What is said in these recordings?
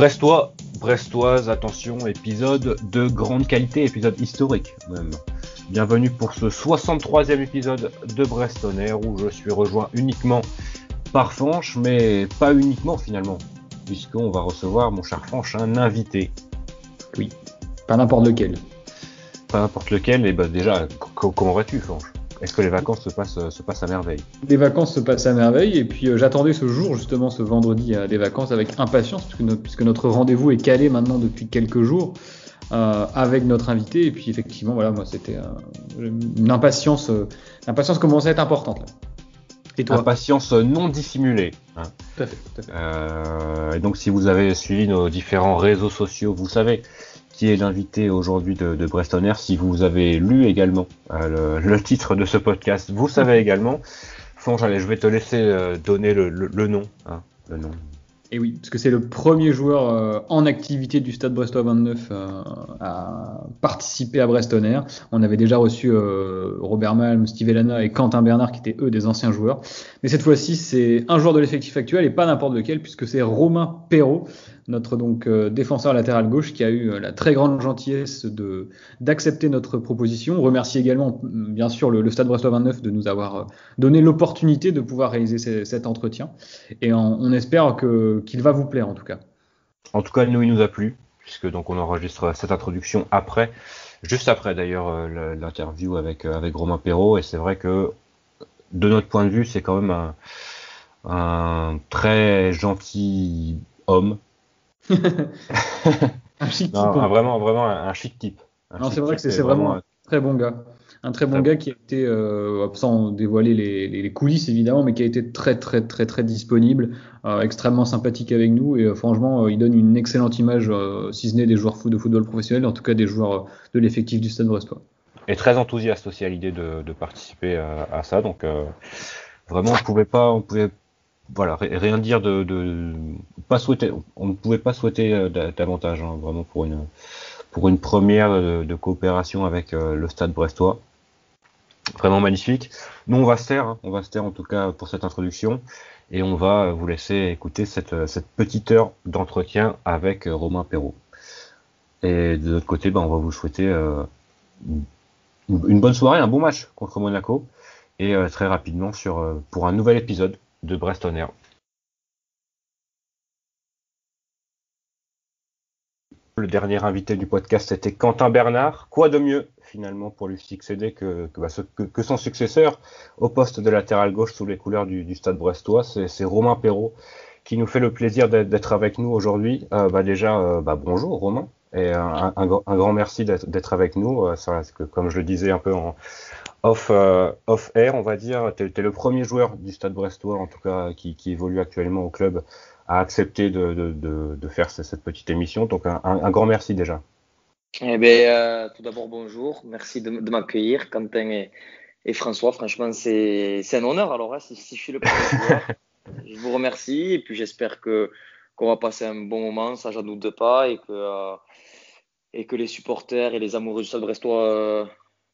Brestois, Brestoise, attention, épisode de grande qualité, épisode historique même. Bienvenue pour ce 63e épisode de Brest On Air où je suis rejoint uniquement par Fanch, mais pas uniquement finalement, puisqu'on va recevoir, mon cher Fanch, un invité. Oui, pas n'importe lequel. Pas n'importe lequel, et déjà, comment vas-tu, Fanch ? Est-ce que les vacances se passent à merveille ? Les vacances se passent à merveille, et puis j'attendais ce jour, justement, ce vendredi des vacances, avec impatience, puisque notre rendez-vous est calé maintenant depuis quelques jours, avec notre invité, et puis effectivement, voilà, moi, c'était une impatience, l'impatience commençait à être importante, là. Et toi ? Impatience non dissimulée. Hein. Tout à fait. Et donc, si vous avez suivi nos différents réseaux sociaux, vous savez qui est l'invité aujourd'hui de Brest On Air. Si vous avez lu également le titre de ce podcast, vous savez également. Fange, allez, je vais te laisser donner le nom. Hein, le nom. Et oui, parce que c'est le premier joueur en activité du Stade Brestois 29 à participer à Brest On Air. On avait déjà reçu Robert Malm, Steve Elana et Quentin Bernard, qui étaient eux des anciens joueurs. Mais cette fois-ci, c'est un joueur de l'effectif actuel et pas n'importe lequel, puisque c'est Romain Perrault, notre défenseur latéral gauche, qui a eu la très grande gentillesse d'accepter notre proposition. On remercie également, bien sûr, le Stade Brestois 29 de nous avoir donné l'opportunité de pouvoir réaliser cet entretien. Et on espère qu'il va vous plaire, en tout cas. En tout cas, nous, il nous a plu, puisque donc on enregistre cette introduction juste après d'ailleurs l'interview avec Romain Perrault. Et c'est vrai que, de notre point de vue, c'est quand même un très gentil homme. Un chic type. Vraiment un chic type. C'est vrai que c'est vraiment un très bon gars. Un très bon gars qui a été, sans dévoiler les coulisses évidemment, mais qui a été très disponible, extrêmement sympathique avec nous et franchement, il donne une excellente image, si ce n'est des joueurs de football professionnel, en tout cas des joueurs de l'effectif du Stade Brestois. Et très enthousiaste aussi à l'idée de participer à ça, donc vraiment on pouvait voilà, rien dire pas souhaiter. On ne pouvait pas souhaiter davantage, hein, vraiment pour une première de coopération avec le Stade Brestois. Vraiment magnifique. Nous, on va se taire en tout cas pour cette introduction, et on va vous laisser écouter cette petite heure d'entretien avec Romain Perrault. Et de l'autre côté, on va vous souhaiter une bonne soirée, un bon match contre Monaco, et très rapidement pour un nouvel épisode de Brest On Air. Le dernier invité du podcast était Quentin Bernard. Quoi de mieux finalement pour lui succéder que son successeur au poste de latéral gauche sous les couleurs du Stade Brestois. C'est Romain Perrault qui nous fait le plaisir d'être avec nous aujourd'hui. Bonjour Romain, et un grand merci d'être avec nous. Comme je le disais un peu en off-air, on va dire, t'es le premier joueur du Stade Brestois, en tout cas, qui évolue actuellement au club, à accepter de faire cette petite émission. Donc, un grand merci déjà. Tout d'abord, bonjour. Merci de m'accueillir, Quentin et François. Franchement, c'est un honneur. Alors, si je suis le premier joueur, je vous remercie. Et puis, j'espère qu'on va passer un bon moment, ça, j'en doute pas, et que les supporters et les amoureux du Stade Brestois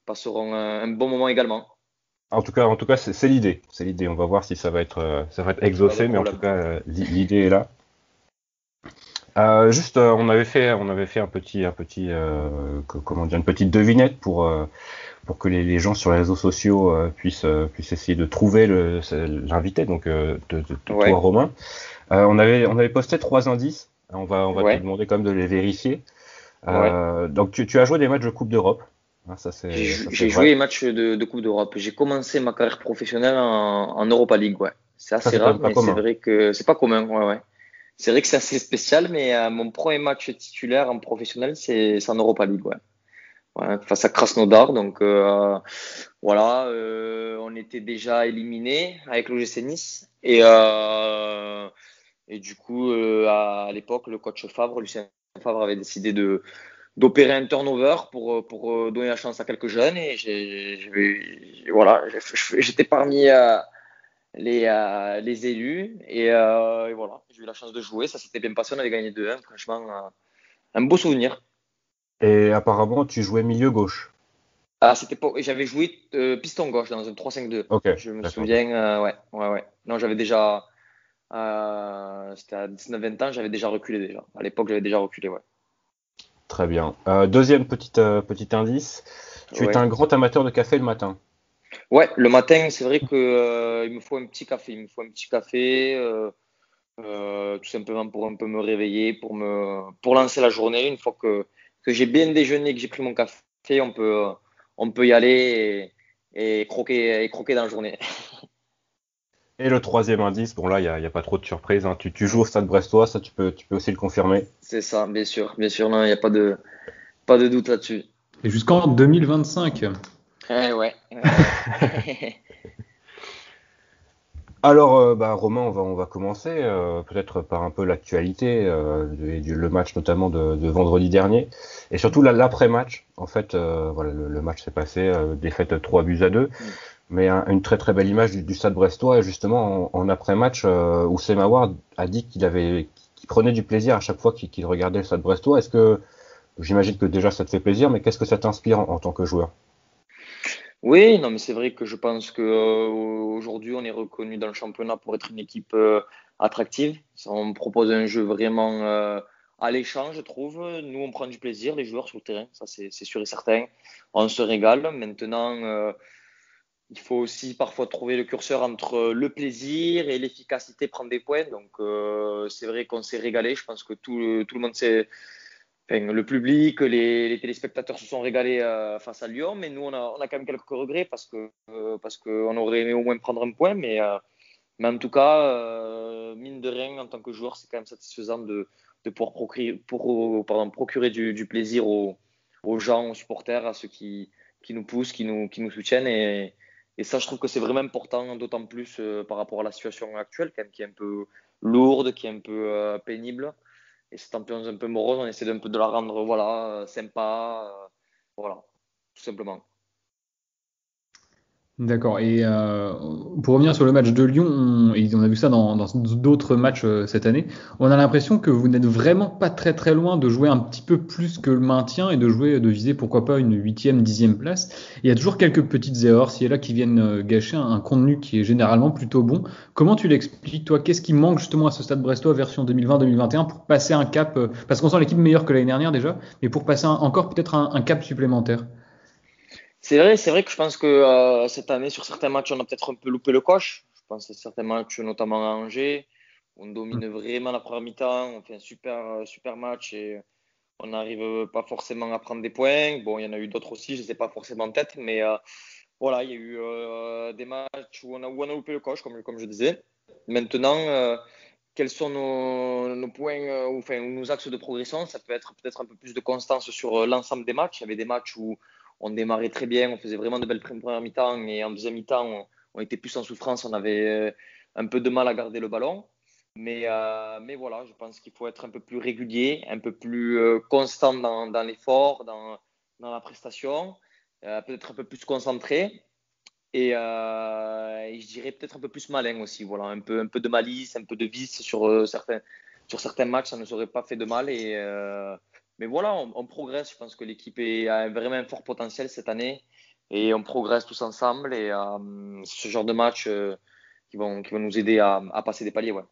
passeront un bon moment également. En tout cas, c'est l'idée. C'est l'idée. On va voir si ça va être exaucé, mais en tout cas, l'idée est là. On avait fait une petite devinette pour que les gens sur les réseaux sociaux puissent essayer de trouver l'invité, donc toi, Romain. On avait posté 3 indices. On va te demander quand même de les vérifier. Donc tu as joué des matchs de Coupe d'Europe. J'ai joué les matchs de Coupe d'Europe. J'ai commencé ma carrière professionnelle en Europa League. Ouais. C'est assez rare, mais c'est vrai que c'est pas commun. Ouais. C'est vrai que c'est assez spécial, mais mon premier match titulaire en professionnel, c'est en Europa League. Ouais, face à Krasnodar. Donc on était déjà éliminés avec l'OGC Nice. Et du coup, à l'époque, le coach Lucien Favre avait décidé d'opérer un turnover pour donner la chance à quelques jeunes, et j'étais parmi les élus, et voilà, j'ai eu la chance de jouer, ça s'était bien passé, on avait gagné 2-1, franchement un beau souvenir. Et apparemment tu jouais milieu gauche. J'avais joué piston gauche dans un 3-5-2. Okay, je me souviens. Ouais. Non, j'avais déjà C'était à 19-20 ans, j'avais déjà reculé déjà. À l'époque, j'avais déjà reculé, ouais. Très bien. Deuxième petit indice. Tu es Ouais. un grand amateur de café le matin. Ouais, le matin, c'est vrai que il me faut un petit café. Il me faut un petit café, tout simplement pour un peu me réveiller, pour lancer la journée. Une fois que j'ai bien déjeuné, que j'ai pris mon café, on peut y aller et croquer dans la journée. Et le troisième indice, bon là, y a pas trop de surprise, hein. Tu joues au Stade Brestois, ça tu peux aussi le confirmer. C'est ça, bien sûr, non, il n'y a pas de doute là-dessus. Et jusqu'en 2025. Ouais, ouais. Alors, Romain, on va commencer peut-être par un peu l'actualité le match notamment de vendredi dernier et surtout l'après-match. En fait, voilà, le match s'est passé, défaite 3-2, Mm. mais une très très belle image du Stade Brestois et justement en après-match, Oussem Aouar a dit qu'il prenait du plaisir à chaque fois qu'il regardait le Stade Brestois. Est-ce que j'imagine que déjà ça te fait plaisir, mais qu'est-ce que ça t'inspire en tant que joueur? Oui, non, mais c'est vrai que je pense que aujourd'hui, on est reconnu dans le championnat pour être une équipe attractive. On propose un jeu vraiment alléchant, je trouve. Nous, on prend du plaisir, les joueurs sur le terrain, ça c'est sûr et certain. On se régale. Maintenant, il faut aussi parfois trouver le curseur entre le plaisir et l'efficacité, prendre des points. Donc, c'est vrai qu'on s'est régalé. Je pense que tout le monde s'est enfin, le public, les téléspectateurs se sont régalés face à Lyon, mais nous, on a quand même quelques regrets parce qu'on aurait aimé au moins prendre un point. Mais en tout cas, mine de rien, en tant que joueur, c'est quand même satisfaisant de pouvoir procurer du plaisir aux gens, aux supporters, à ceux qui nous poussent, qui nous soutiennent. Et ça, je trouve que c'est vraiment important, d'autant plus par rapport à la situation actuelle, quand même, qui est un peu lourde, qui est un peu pénible. Et cette ambiance un peu morose, on essaie d'un peu de la rendre voilà, sympa, voilà, tout simplement. D'accord. Et pour revenir sur le match de Lyon, et on a vu ça dans d'autres matchs cette année, on a l'impression que vous n'êtes vraiment pas très très loin de jouer un petit peu plus que le maintien et de viser pourquoi pas une huitième, dixième place. Il y a toujours quelques petites erreurs ci et là qui viennent gâcher un contenu qui est généralement plutôt bon. Comment tu l'expliques, toi? Qu'est-ce qui manque justement à ce Stade Brestois version 2020-2021 pour passer un cap, parce qu'on sent l'équipe meilleure que l'année dernière déjà, mais pour passer encore peut-être un cap supplémentaire? C'est vrai que je pense que cette année, sur certains matchs, on a peut-être un peu loupé le coche. Je pense à certains matchs, notamment à Angers. On domine vraiment la première mi-temps, on fait un super match et on n'arrive pas forcément à prendre des points. Bon, il y en a eu d'autres aussi, je ne sais pas forcément en tête, mais voilà, il y a eu des matchs où on a loupé le coche, comme je disais. Maintenant, quels sont nos points, enfin, nos axes de progression? Ça peut être peut-être un peu plus de constance sur l'ensemble des matchs. Il y avait des matchs où on démarrait très bien, on faisait vraiment de belles premières mi-temps, et en deuxième mi-temps, on était plus en souffrance, on avait un peu de mal à garder le ballon. Mais voilà, je pense qu'il faut être un peu plus régulier, un peu plus constant dans l'effort, dans la prestation, peut-être un peu plus concentré. Et je dirais peut-être un peu plus malin aussi. Voilà, un peu de malice, un peu de vice sur certains matchs, ça ne nous aurait pas fait de mal. Mais voilà, on progresse. Je pense que a vraiment un fort potentiel cette année et on progresse tous ensemble. Et c'est ce genre de match qui vont nous aider à passer des paliers. Ouais.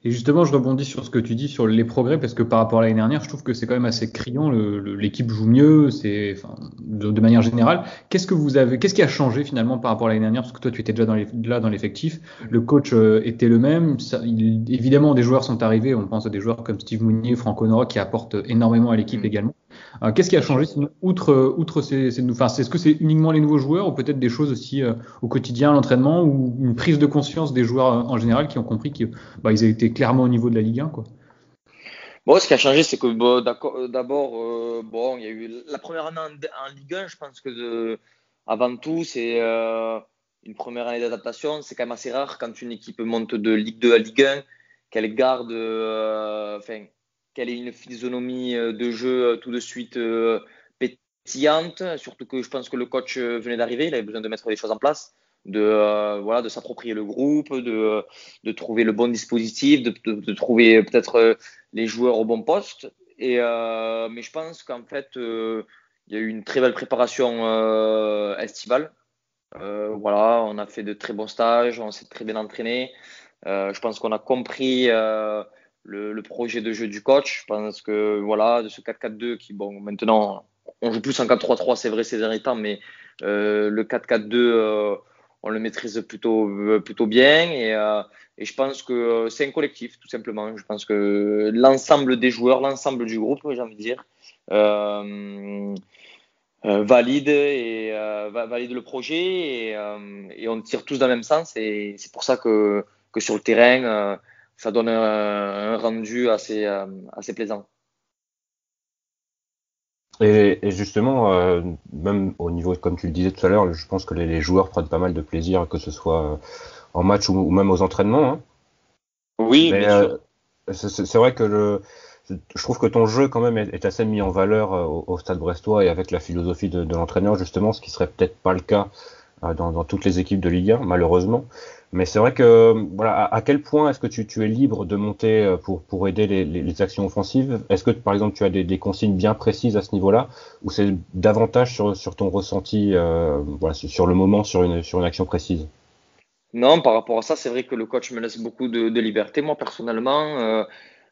Et justement, je rebondis sur ce que tu dis sur les progrès, parce que par rapport à l'année dernière, je trouve que c'est quand même assez criant. L'équipe joue mieux, enfin, de manière générale. Qu'est-ce qui a changé finalement par rapport à l'année dernière? Parce que toi, tu étais déjà là dans l'effectif. Le coach était le même. Évidemment, des joueurs sont arrivés. On pense à des joueurs comme Steve Mounier, Franck Honora, qui apportent énormément à l'équipe Mm. également. Qu'est-ce qui a Bien sûr. changé sinon, outre enfin, est-ce que c'est uniquement les nouveaux joueurs ou peut-être des choses aussi au quotidien, à l'entraînement ou une prise de conscience des joueurs en général qui ont compris qu'ils ils étaient clairement au niveau de la Ligue 1, quoi. Bon, ce qui a changé, c'est que bon, d'abord, bon, il y a eu la première année en Ligue 1. Je pense que avant tout, c'est une première année d'adaptation. C'est quand même assez rare quand une équipe monte de Ligue 2 à Ligue 1, qu'elle garde, enfin, qu'elle ait une physionomie de jeu tout de suite pétillante. Surtout que je pense que le coach venait d'arriver, il avait besoin de mettre les choses en place, voilà, de s'approprier le groupe, de trouver le bon dispositif, de trouver peut-être les joueurs au bon poste. Mais je pense qu'en fait, il y a eu une très belle préparation estivale. Voilà, on a fait de très bons stages, on s'est très bien entraîné. Je pense qu'on a compris le projet de jeu du coach. Je pense que voilà, de ce 4-4-2 qui, bon, maintenant, on joue plus en 4-3-3, c'est vrai ces derniers temps, mais le 4-4-2, on le maîtrise plutôt bien. Et je pense que c'est un collectif, tout simplement. Je pense que l'ensemble des joueurs, l'ensemble du groupe, j'ai envie de dire, valide le projet et on tire tous dans le même sens. Et c'est pour ça que sur le terrain, ça donne un rendu assez plaisant. Et justement, même au niveau, comme tu le disais tout à l'heure, je pense que les joueurs prennent pas mal de plaisir, que ce soit en match ou même aux entraînements. Hein. Oui, Mais bien sûr. c'est vrai que je trouve que ton jeu quand même est assez mis en valeur au Stade Brestois et avec la philosophie de l'entraîneur justement, ce qui serait peut-être pas le cas dans toutes les équipes de Ligue 1 malheureusement. Mais c'est vrai que voilà, à quel point est-ce que tu es libre de monter pour aider les actions offensives? Est-ce que par exemple tu as des consignes bien précises à ce niveau-là, ou c'est davantage sur ton ressenti, voilà, sur le moment, sur une action précise? Non, par rapport à ça, c'est vrai que le coach me laisse beaucoup de liberté. Moi, personnellement,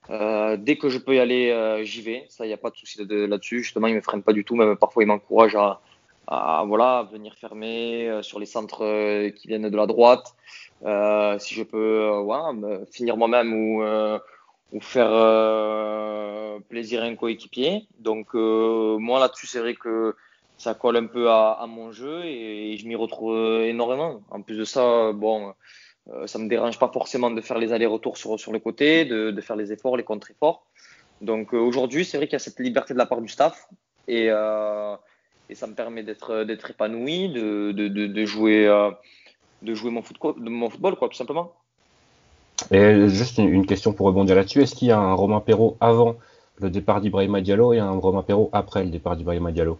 dès que je peux y aller, j'y vais. Ça, il n'y a pas de souci là-dessus. Justement, il me freine pas du tout. Même parfois, il m'encourage à voilà, venir fermer sur les centres qui viennent de la droite. Si je peux voilà, finir moi-même ou faire plaisir à un coéquipier. Donc, moi, là-dessus, c'est vrai que ça colle un peu à mon jeu et je m'y retrouve énormément. En plus de ça, bon. Ça me dérange pas forcément de faire les allers-retours sur le côté, de faire les efforts, les contre-efforts. Donc aujourd'hui, c'est vrai qu'il y a cette liberté de la part du staff et ça me permet d'être épanoui, de jouer mon football quoi, tout simplement. Et juste une question pour rebondir là-dessus, est-ce qu'il y a un Romain Perraud avant le départ d'Ibrahima Diallo et un Romain Perraud après le départ d'Ibrahima Diallo?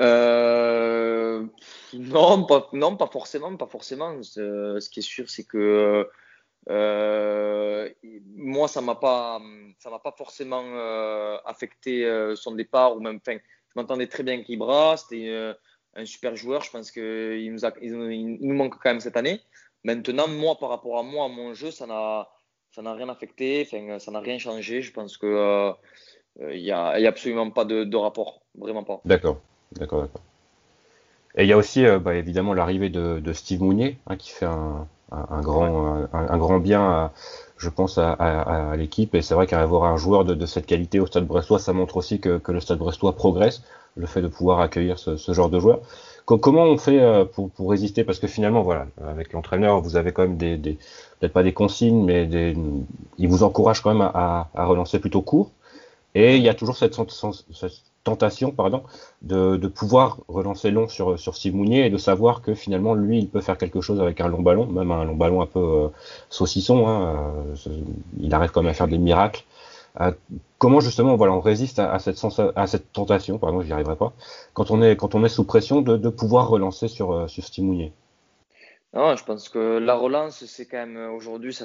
Euh, non, pas forcément, pas forcément. Ce qui est sûr, c'est que Euh, moi, ça m'a pas forcément affecté son départ ou même. Enfin, je m'entendais très bien avec Ibra, c'était un super joueur. Je pense il nous manque quand même cette année. Maintenant, moi, par rapport à moi, à mon jeu, ça n'a rien affecté. Enfin, ça n'a rien changé. Je pense que il y a absolument pas de rapport, vraiment pas. D'accord, d'accord, d'accord. Et il y a aussi bah, évidemment l'arrivée de Steve Mounier, hein, qui fait Ouais. un grand bien, je pense, à l'équipe. Et c'est vrai qu'avoir un joueur de cette qualité au Stade Brestois, ça montre aussi que le Stade Brestois progresse, le fait de pouvoir accueillir ce genre de joueurs. Comment on fait pour résister? Parce que finalement, voilà, avec l'entraîneur, vous avez quand même peut-être pas des consignes, mais il vous encourage quand même à relancer plutôt court. Et il y a toujours cette tentation, pardon, de pouvoir relancer long sur Steve Mounier et de savoir que finalement, lui, il peut faire quelque chose avec un long ballon, même un long ballon un peu saucisson. Hein, il arrive quand même à faire des miracles. Euh, Comment justement, voilà, on résiste à cette tentation, pardon, j'y arriverai pas, quand on est sous pression de pouvoir relancer sur Steve Mounier. Non, je pense que la relance, c'est quand même aujourd'hui,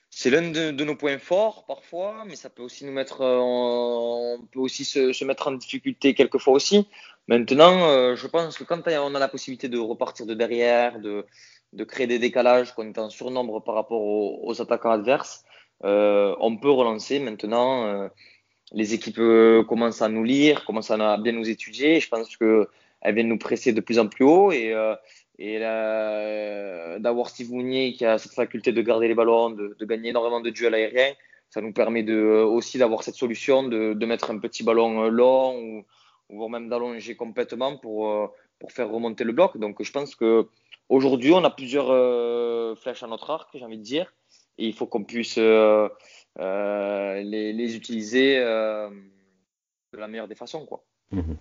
c'est l'un de nos points forts parfois, mais ça peut aussi on peut aussi se mettre en difficulté quelquefois aussi. Maintenant, je pense que quand on a la possibilité de repartir de derrière, de créer des décalages, qu'on est en surnombre par rapport aux attaquants adverses, on peut relancer. Maintenant, les équipes commencent à nous lire, commencent à bien nous étudier. Je pense qu'elles viennent nous presser de plus en plus haut d'avoir Steve Mounier qui a cette faculté de garder les ballons, de gagner énormément de duels aériens, ça nous permet aussi d'avoir cette solution de mettre un petit ballon long ou voire même d'allonger complètement pour faire remonter le bloc. Donc je pense que aujourd'hui on a plusieurs flèches à notre arc, j'ai envie de dire, et il faut qu'on puisse les utiliser de la meilleure des façons, quoi. Mhm.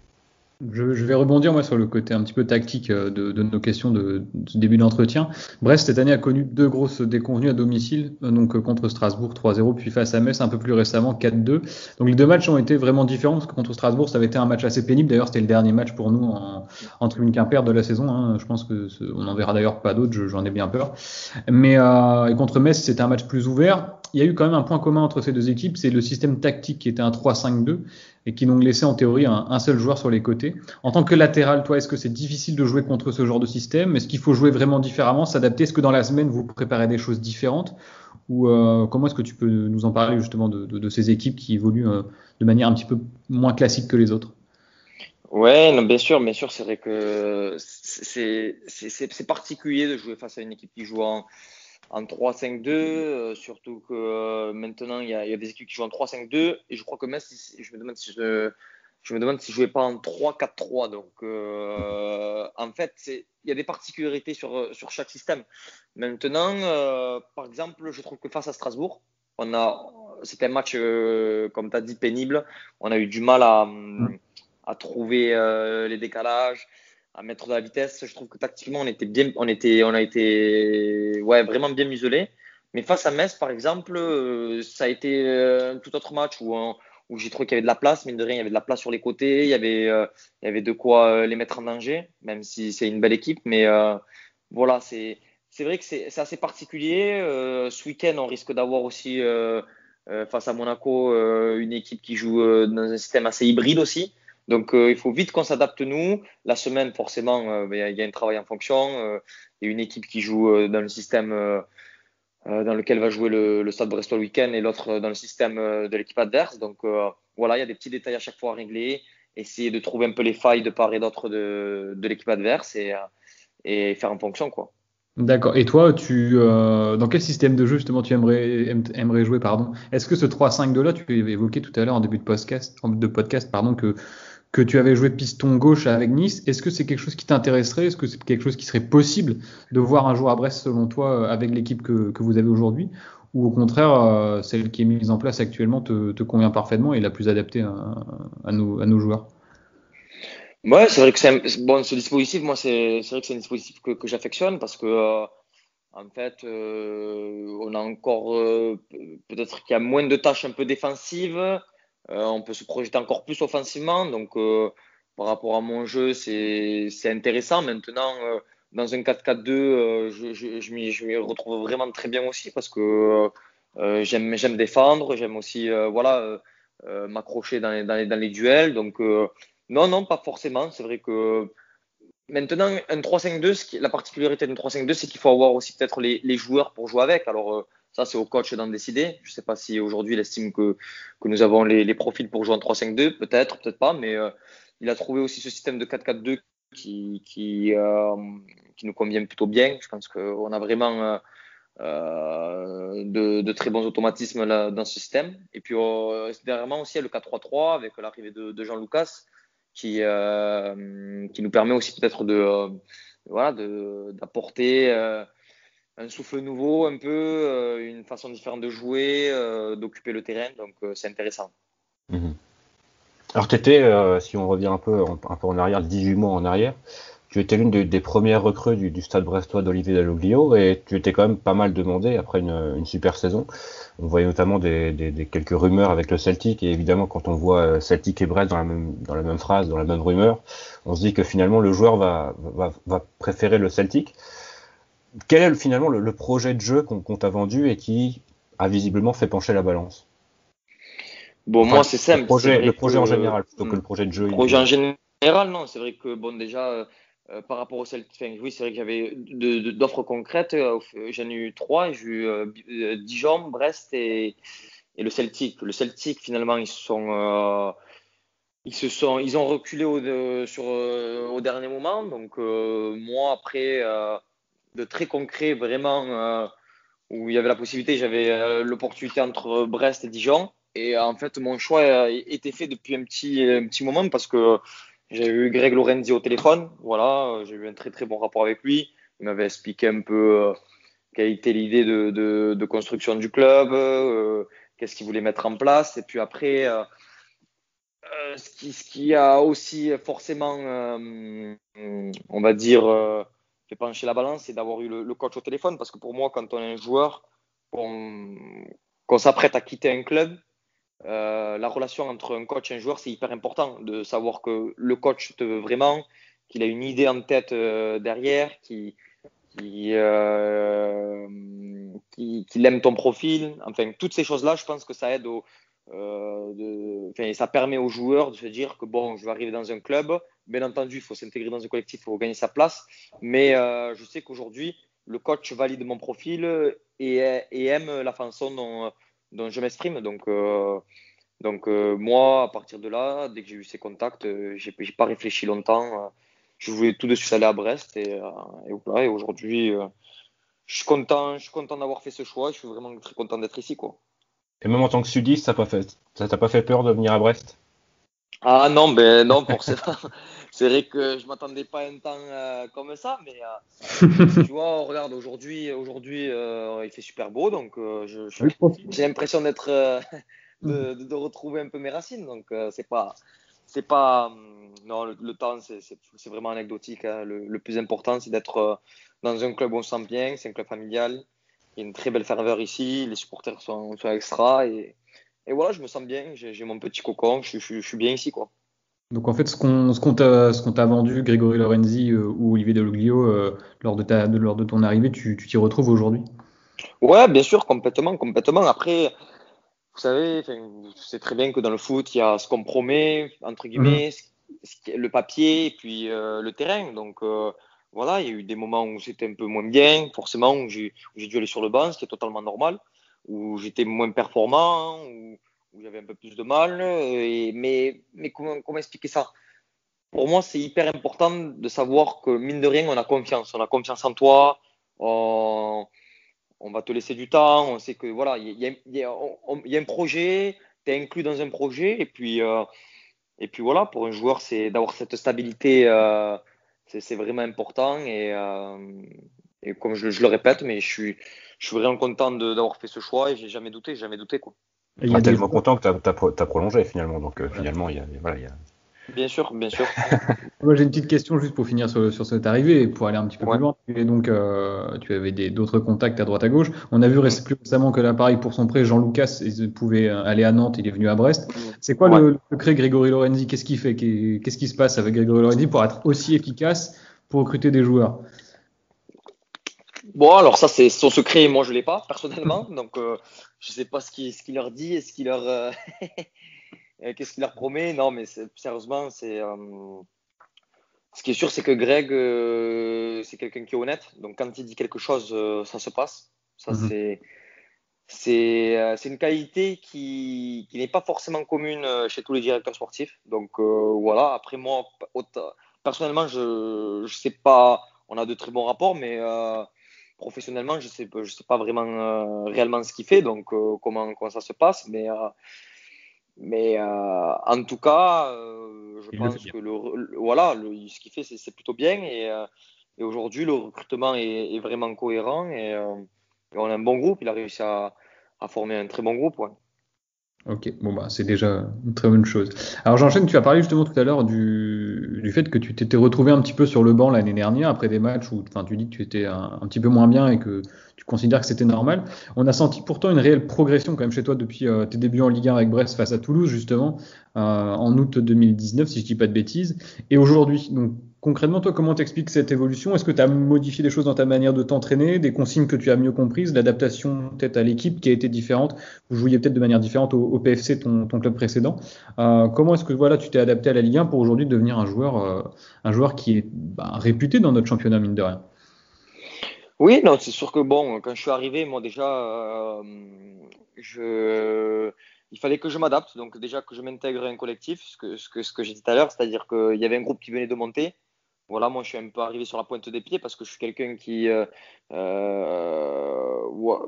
Je vais rebondir moi sur le côté un petit peu tactique de nos questions de ce début d'entretien. Brest cette année a connu deux grosses déconvenues à domicile, donc contre Strasbourg 3-0, puis face à Metz un peu plus récemment 4-2. Donc les deux matchs ont été vraiment différents parce que contre Strasbourg ça avait été un match assez pénible. D'ailleurs c'était le dernier match pour nous en tribune Quimper de la saison. Hein. Je pense que on n'en verra d'ailleurs pas d'autres, j'en ai bien peur. Mais et contre Metz c'était un match plus ouvert. Il y a eu quand même un point commun entre ces deux équipes, c'est le système tactique qui était un 3-5-2. et qui n'ont laissé en théorie un seul joueur sur les côtés. En tant que latéral, toi, est-ce que c'est difficile de jouer contre ce genre de système? Est-ce qu'il faut jouer vraiment différemment, s'adapter? Est-ce que dans la semaine, vous préparez des choses différentes? Ou comment est-ce que tu peux nous en parler justement de ces équipes qui évoluent de manière un petit peu moins classique que les autres? Ouais, non, bien sûr, c'est vrai que c'est particulier de jouer face à une équipe qui joue en 3-5-2, surtout que maintenant il y a des équipes qui jouent en 3-5-2 et je crois que même si je me demande si je me demande si je jouais pas en 3-4-3. Donc en fait, il y a des particularités sur chaque système. Maintenant, par exemple, je trouve que face à Strasbourg, c'était un match comme tu as dit pénible. On a eu du mal à trouver les décalages, à mettre de la vitesse. Je trouve que tactiquement, on a été ouais, vraiment bien muselé. Mais face à Metz, par exemple, ça a été un tout autre match où j'ai trouvé qu'il y avait de la place, mine de rien, il y avait de la place sur les côtés, il y avait de quoi les mettre en danger, même si c'est une belle équipe. Mais voilà, c'est vrai que c'est assez particulier. Ce week-end, on risque d'avoir aussi face à Monaco une équipe qui joue dans un système assez hybride aussi. Donc, il faut vite qu'on s'adapte nous. La semaine, forcément, il y a un travail en fonction. Il y a une équipe qui joue dans le système dans lequel va jouer le Stade Brestois le week-end et l'autre dans le système de l'équipe adverse. Donc, voilà, il y a des petits détails à chaque fois à régler. Essayer de trouver un peu les failles de part et d'autre de l'équipe adverse et faire en fonction, quoi. D'accord. Et toi, dans quel système de jeu justement tu aimerais jouer, pardon? Est-ce que ce 3-5-2 là, tu l'avais évoqué tout à l'heure en début de podcast, pardon, que tu avais joué piston gauche avec Nice, est-ce que c'est quelque chose qui t'intéresserait? Est-ce que c'est quelque chose qui serait possible de voir un jour à Brest selon toi avec l'équipe que vous avez aujourd'hui? Ou au contraire, celle qui est mise en place actuellement te convient parfaitement et est la plus adaptée à nos joueurs? Ouais, c'est vrai que bon, ce dispositif, moi, c'est vrai que c'est un dispositif que j'affectionne parce que en fait, on a encore peut-être qu'il y a moins de tâches un peu défensives. On peut se projeter encore plus offensivement. Donc, par rapport à mon jeu, c'est intéressant. Maintenant, dans un 4-4-2, je m'y retrouve vraiment très bien aussi parce que j'aime défendre. J'aime aussi voilà, m'accrocher dans les duels. Donc, non, non, pas forcément. C'est vrai que maintenant, un 3-5-2, la particularité d'un 3-5-2, c'est qu'il faut avoir aussi peut-être les joueurs pour jouer avec. Alors, ça, c'est au coach d'en décider. Je ne sais pas si aujourd'hui il estime que nous avons les profils pour jouer en 3-5-2, peut-être, peut-être pas, mais il a trouvé aussi ce système de 4-4-2 qui nous convient plutôt bien. Je pense qu'on a vraiment de très bons automatismes là, dans ce système. Et puis, dernièrement aussi, il y a le 4-3-3 avec l'arrivée de Jean Lucas qui nous permet aussi peut-être voilà, d'apporter un souffle nouveau, un peu, une façon différente de jouer, d'occuper le terrain. Donc, c'est intéressant. Mhm. Alors, si on revient un peu en arrière, 18 mois en arrière, tu étais l'une des premières recrues du Stade Brestois d'Olivier Dalloglio et tu étais quand même pas mal demandé après une super saison. On voyait notamment des quelques rumeurs avec le Celtic et évidemment quand on voit Celtic et Brest dans la même phrase, dans la même rumeur, on se dit que finalement le joueur va préférer le Celtic. Quel est finalement le projet de jeu qu'on t'a vendu et qui a visiblement fait pencher la balance? Bon, Enfin, moi, c'est simple. C'est le vrai projet en que général plutôt que le projet de le jeu projet en individuel. général, non. C'est vrai que, bon, déjà, par rapport au Celtic, enfin, oui, c'est vrai que j'avais d'offres concrètes. J'en ai eu trois. J'ai eu Dijon, Brest et le Celtic. Le Celtic, finalement, ils ont reculé au dernier moment. Donc, moi, après, de très concret, vraiment, où il y avait la possibilité, j'avais l'opportunité entre Brest et Dijon. Et en fait, mon choix a été fait depuis un petit moment parce que j'ai eu Greg Lorenzi au téléphone. Voilà, j'ai eu un très très bon rapport avec lui. Il m'avait expliqué un peu quelle était l'idée de construction du club, qu'est-ce qu'il voulait mettre en place. Et puis après, ce qui a aussi forcément, on va dire, fait pencher la balance, c'est d'avoir eu le coach au téléphone. Parce que pour moi, quand on est un joueur, qu'on qu'on s'apprête à quitter un club, la relation entre un coach et un joueur, c'est hyper important de savoir que le coach te veut vraiment, qu'il a une idée en tête derrière, qu'il aime ton profil. Enfin, toutes ces choses-là, je pense que ça aide Ça permet aux joueurs de se dire que bon, je vais arriver dans un club. Bien entendu, il faut s'intégrer dans un collectif, il faut gagner sa place. Mais je sais qu'aujourd'hui, le coach valide mon profil et aime la façon dont je m'exprime. Donc, moi, à partir de là, dès que j'ai eu ces contacts, j'ai pas réfléchi longtemps. Je voulais tout de suite aller à Brest et voilà. Et aujourd'hui, je suis content d'avoir fait ce choix. Je suis vraiment très content d'être ici, quoi. Et même en tant que sudiste, ça t'a pas fait peur de venir à Brest? Ah non, ben non, forcément. C'est vrai que je m'attendais pas à un temps comme ça, mais tu vois, regarde, aujourd'hui, il fait super beau, donc Oui, profite. j'ai l'impression de retrouver un peu mes racines. Donc non, le temps, c'est vraiment anecdotique, hein. Le plus important, c'est d'être dans un club où on se sent bien, c'est un club familial. Il y a une très belle ferveur ici, les supporters sont extra et voilà, je me sens bien, j'ai mon petit cocon, je suis bien ici, quoi. Donc en fait, ce qu'on t'a vendu, Grégory Lorenzi ou Olivier Deloglio, lors de ton arrivée, tu t'y retrouves aujourd'hui? Ouais, bien sûr, complètement, complètement. Après, vous savez, enfin, je sais très bien que dans le foot, il y a ce qu'on promet, entre Mhm. guillemets, le papier et puis le terrain. Donc voilà, il y a eu des moments où c'était un peu moins bien, forcément, où j'ai dû aller sur le banc, ce qui est totalement normal, où j'étais moins performant, où j'avais un peu plus de mal. Mais comment expliquer ça? Pour moi, c'est hyper important de savoir que, mine de rien, on a confiance. On a confiance en toi. On va te laisser du temps. On sait que voilà, il y a un projet, tu es inclus dans un projet. Et puis voilà, pour un joueur, c'est d'avoir cette stabilité, c'est vraiment important. Et comme je le répète, mais je suis vraiment content d'avoir fait ce choix et j'ai jamais douté, quoi. Et il y Ah, a des tellement joueurs. content que t'as prolongé finalement. Donc Voilà. finalement, voilà, Bien sûr, bien sûr. Moi, j'ai une petite question juste pour finir sur cette arrivée et pour aller un petit peu plus Ouais. loin. Et donc, tu avais d'autres contacts à droite à gauche. On a vu Mm, plus récemment que là, pareil, pour son prêt, Jean Lucas il pouvait aller à Nantes, il est venu à Brest. C'est quoi ouais. le secret Grégory Lorenzi? Qu'est-ce qu'il fait? Qu'est-ce qui se passe avec Grégory Lorenzi pour être aussi efficace pour recruter des joueurs? Bon, alors ça, c'est son secret. Moi, je l'ai pas personnellement, donc je sais pas ce qu'il leur dit et qu'est-ce qu'il leur promet. Non, mais sérieusement, ce qui est sûr, c'est que Greg, c'est quelqu'un qui est honnête. Donc, quand il dit quelque chose, ça se passe. Ça, Mhm. c'est une qualité qui n'est pas forcément commune chez tous les directeurs sportifs. Donc, voilà. Après, moi, personnellement, je sais pas. On a de très bons rapports, mais professionnellement, je sais pas vraiment réellement ce qu'il fait. Donc, comment ça se passe. Mais en tout cas, je Il le fait pense bien. que voilà, ce qu'il fait, c'est plutôt bien. Et aujourd'hui, le recrutement est vraiment cohérent et on a un bon groupe. Il a réussi à former un très bon groupe. Ouais. Ok, bon bah c'est déjà une très bonne chose. Alors j'enchaîne, tu as parlé justement tout à l'heure du fait que tu t'étais retrouvé un petit peu sur le banc l'année dernière après des matchs où enfin, tu dis que tu étais un petit peu moins bien et que tu considères que c'était normal. On a senti pourtant une réelle progression quand même chez toi depuis tes débuts en Ligue 1 avec Brest face à Toulouse justement en août 2019 si je dis pas de bêtises. Et aujourd'hui, donc concrètement toi comment t'expliques cette évolution? Est-ce que tu as modifié des choses dans ta manière de t'entraîner, des consignes que tu as mieux comprises, l'adaptation peut-être à l'équipe qui a été différente? Vous jouiez peut-être de manière différente au PFC, ton club précédent. Comment est-ce que voilà, tu t'es adapté à la Ligue 1 pour aujourd'hui devenir un joueur qui est réputé dans notre championnat, mine de rien? Oui, non, c'est sûr que bon, quand je suis arrivé, moi déjà, il fallait que je m'adapte. Donc déjà que je m'intègre à un collectif, ce que j'ai dit tout à l'heure, c'est-à-dire qu'il y avait un groupe qui venait de monter. Voilà, moi je suis un peu arrivé sur la pointe des pieds parce que je suis quelqu'un qui, ouais, enfin,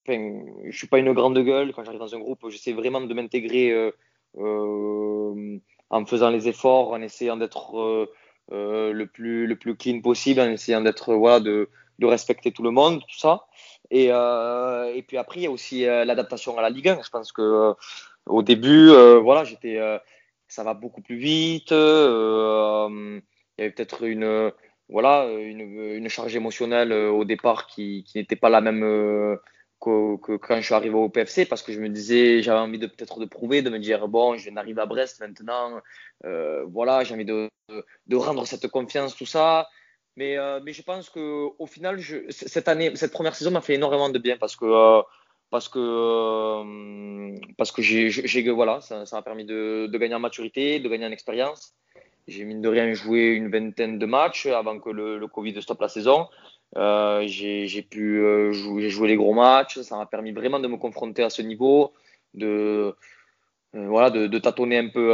je suis pas une grande gueule. Quand j'arrive dans un groupe, j'essaie vraiment de m'intégrer en me faisant les efforts, en essayant d'être le plus clean possible, en essayant d'être voilà de respecter tout le monde, tout ça. Et puis après, il y a aussi l'adaptation à la Ligue 1. Je pense que au début, voilà, ça va beaucoup plus vite. Il y avait peut-être voilà, une charge émotionnelle au départ qui n'était pas la même que quand je suis arrivé au PFC parce que je me disais, j'avais envie peut-être de prouver, de me dire, bon, je viens d'arriver à Brest maintenant, voilà, j'ai envie de rendre cette confiance, tout ça. Mais je pense que au final, cette année, cette première saison m'a fait énormément de bien parce que voilà, ça m'a permis de gagner en maturité, de gagner en expérience. J'ai mine de rien joué une vingtaine de matchs avant que le Covid stoppe la saison. J'ai pu jouer les gros matchs. Ça m'a permis vraiment de me confronter à ce niveau, de tâtonner un peu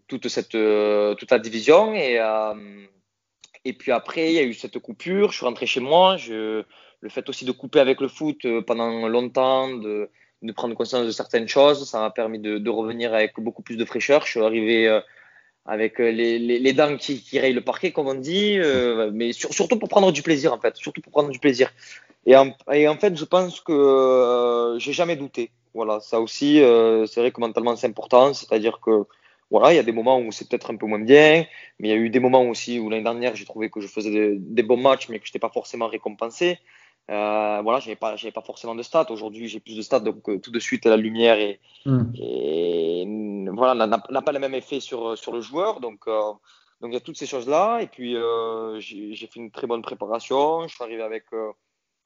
toute la division. Et puis après, il y a eu cette coupure. Je suis rentré chez moi. Le fait aussi de couper avec le foot pendant longtemps, de prendre conscience de certaines choses, ça m'a permis de revenir avec beaucoup plus de fraîcheur. Je suis arrivé avec les dents qui rayent le parquet, comme on dit, mais surtout pour prendre du plaisir, en fait. Surtout pour prendre du plaisir. Et en fait, je pense que j'ai jamais douté. Voilà, ça aussi, c'est vrai que mentalement, c'est important. C'est-à-dire que, voilà, il y a des moments où c'est peut-être un peu moins bien, mais il y a eu des moments aussi où l'année dernière, j'ai trouvé que je faisais des bons matchs, mais que je n'étais pas forcément récompensé. Voilà, j'avais pas forcément de stats. Aujourd'hui, j'ai plus de stats, donc tout de suite, la lumière et voilà, n'a pas le même effet sur le joueur. Donc il y a toutes ces choses-là. Et puis, j'ai fait une très bonne préparation. Je suis arrivé avec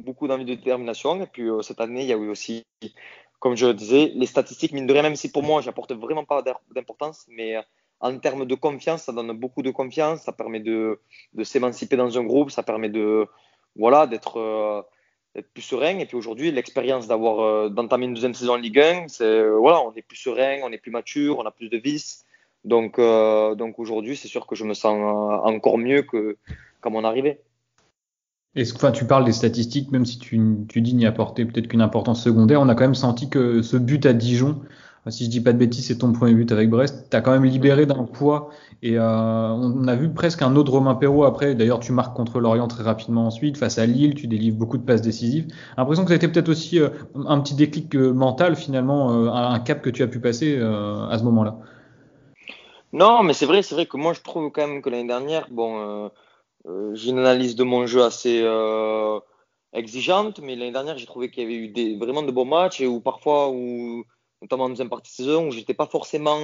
beaucoup d'envie de détermination. Et puis, cette année, il y a eu aussi, comme je le disais, les statistiques, mine de rien, même si pour moi, j'apporte vraiment pas d'importance, mais en termes de confiance, ça donne beaucoup de confiance. Ça permet de s'émanciper dans un groupe. Ça permet voilà, d'être plus serein. Et puis aujourd'hui, l'expérience d'entamer une deuxième saison en Ligue 1, voilà, on est plus serein, on est plus mature, on a plus de vis. Donc aujourd'hui, c'est sûr que je me sens encore mieux qu'à mon arrivée. Enfin, tu parles des statistiques, même si tu dis n'y apporter peut-être qu'une importance secondaire, on a quand même senti que ce but à Dijon, si je dis pas de bêtises, c'est ton premier but avec Brest, t'as quand même libéré d'un poids et on a vu presque un autre Romain Perraud après. D'ailleurs, tu marques contre Lorient très rapidement ensuite, face à Lille, tu délivres beaucoup de passes décisives. L'impression que ça a été peut-être aussi un petit déclic mental finalement, un cap que tu as pu passer à ce moment-là. Non, mais c'est vrai que moi, je trouve quand même que l'année dernière, bon, j'ai une analyse de mon jeu assez exigeante, mais l'année dernière, j'ai trouvé qu'il y avait eu vraiment de bons matchs et où parfois, notamment en deuxième partie de saison, où j'étais pas forcément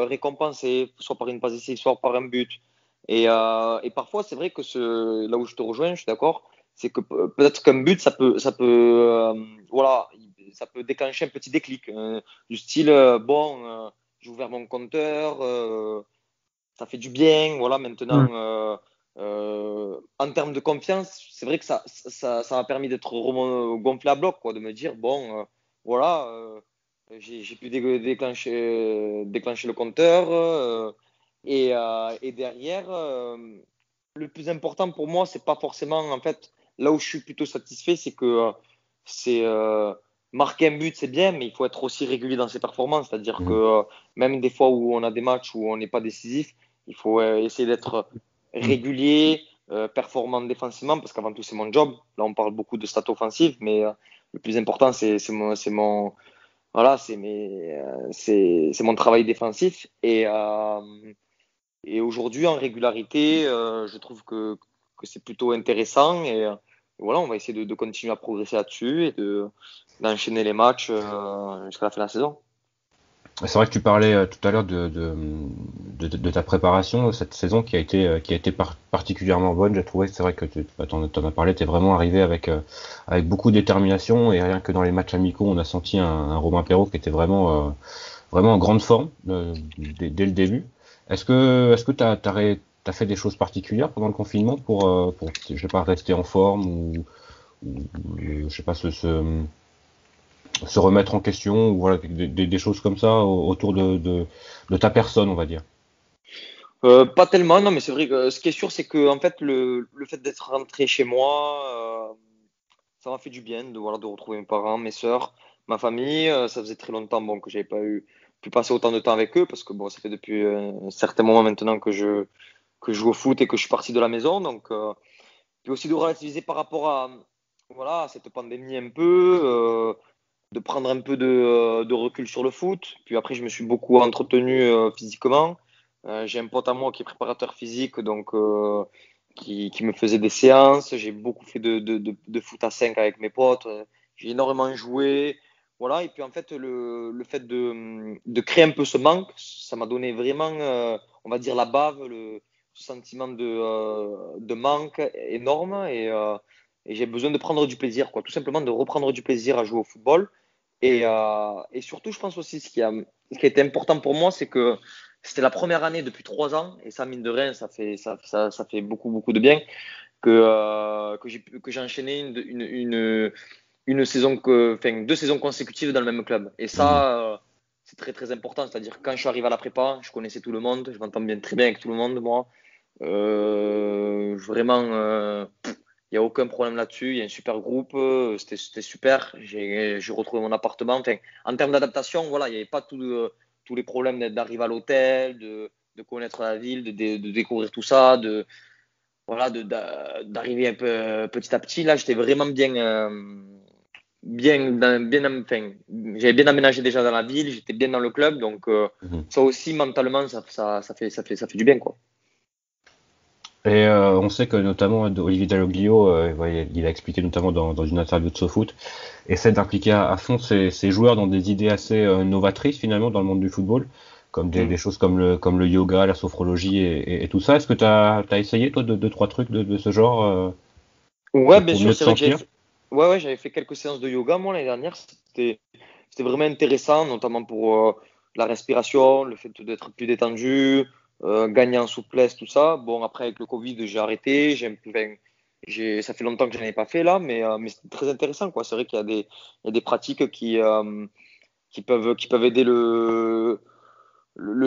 récompensé, soit par une passe décisive, soit par un but. Et parfois, c'est vrai que là où je te rejoins, je suis d'accord, c'est que peut-être qu'un but, voilà, ça peut déclencher un petit déclic, du style, j'ai ouvert mon compteur, ça fait du bien, voilà, maintenant. En termes de confiance, c'est vrai que ça m'a permis d'être gonflé à bloc, quoi, de me dire, bon, voilà, j'ai pu déclencher le compteur. Et derrière, le plus important pour moi, c'est pas forcément, en fait, là où je suis plutôt satisfait, c'est que c'est marquer un but, c'est bien, mais il faut être aussi régulier dans ses performances. C'est-à-dire que même des fois où on a des matchs où on n'est pas décisif, il faut essayer d'être régulier, performant défensivement, parce qu'avant tout, c'est mon job. Là, on parle beaucoup de stats offensives, mais le plus important, voilà, c'est mon travail défensif. Et aujourd'hui, en régularité, je trouve que c'est plutôt intéressant. Et voilà, on va essayer de continuer à progresser là-dessus et d'enchaîner les matchs jusqu'à la fin de la saison. C'est vrai que tu parlais tout à l'heure de ta préparation cette saison qui a été particulièrement bonne. J'ai trouvé, c'est vrai que t'en as parlé, t'es vraiment arrivé avec beaucoup de détermination et rien que dans les matchs amicaux, on a senti un Romain Perraud qui était vraiment en grande forme dès le début. Est-ce que t'as fait des choses particulières pendant le confinement pour je sais pas, rester en forme ou je sais pas, se remettre en question ou voilà, des choses comme ça autour de ta personne, on va dire. Pas tellement, non, mais c'est vrai que ce qui est sûr, c'est que en fait, le fait d'être rentré chez moi, ça m'a fait du bien de retrouver mes parents, mes sœurs, ma famille. Ça faisait très longtemps bon, que j'avais pas pu passer autant de temps avec eux parce que bon, ça fait depuis un certain moment maintenant que je joue au foot et que je suis parti de la maison. Donc, puis aussi de relativiser par rapport à voilà, cette pandémie un peu, de prendre un peu de recul sur le foot. Puis après, je me suis beaucoup entretenu physiquement. J'ai un pote à moi qui est préparateur physique, donc qui me faisait des séances. J'ai beaucoup fait de foot à 5 avec mes potes. J'ai énormément joué. Voilà. Et puis en fait, le fait de créer un peu ce manque, ça m'a donné vraiment, on va dire, la bave, ce sentiment de manque énorme. et j'ai besoin de prendre du plaisir, quoi. Tout simplement de reprendre du plaisir à jouer au football. Et surtout, je pense aussi, ce qui a été important pour moi, c'est que c'était la première année depuis 3 ans, et ça, mine de rien, ça fait beaucoup, beaucoup de bien, que j'ai enchaîné une saison, enfin, 2 saisons consécutives dans le même club. Et ça, c'est très, très important. C'est-à-dire, quand je suis arrivé à la prépa, je connaissais tout le monde, je m'entends très bien avec tout le monde, moi. Vraiment, il n'y a aucun problème là-dessus. Il y a un super groupe. C'était super. J'ai retrouvé mon appartement. Enfin, en termes d'adaptation, voilà, il n'y avait pas tous les problèmes d'arriver à l'hôtel, de connaître la ville, de découvrir tout ça, voilà, d'arriver un peu petit à petit. Là, j'étais vraiment enfin, j'avais bien aménagé déjà dans la ville. J'étais bien dans le club. Donc, ça aussi, mentalement, ça fait du bien, quoi. Et on sait que notamment Olivier Dalloglio, il a expliqué notamment dans une interview de SoFoot, essaie d'impliquer à fond ses joueurs dans des idées assez novatrices finalement dans le monde du football, comme des choses comme le yoga, la sophrologie et tout ça. Est-ce que tu as essayé toi deux, trois trucs de ce genre Ouais, bien pour sûr, mieux te c'est vrai que sentir? ouais, j'avais fait quelques séances de yoga moi l'année dernière. C'était vraiment intéressant, notamment pour la respiration, le fait d'être plus détendu, gagner en souplesse, tout ça. Bon, après avec le Covid, j'ai arrêté. Ça fait longtemps que je n'en ai pas fait là, mais c'est très intéressant, quoi. C'est vrai qu'il y a des pratiques qui peuvent aider le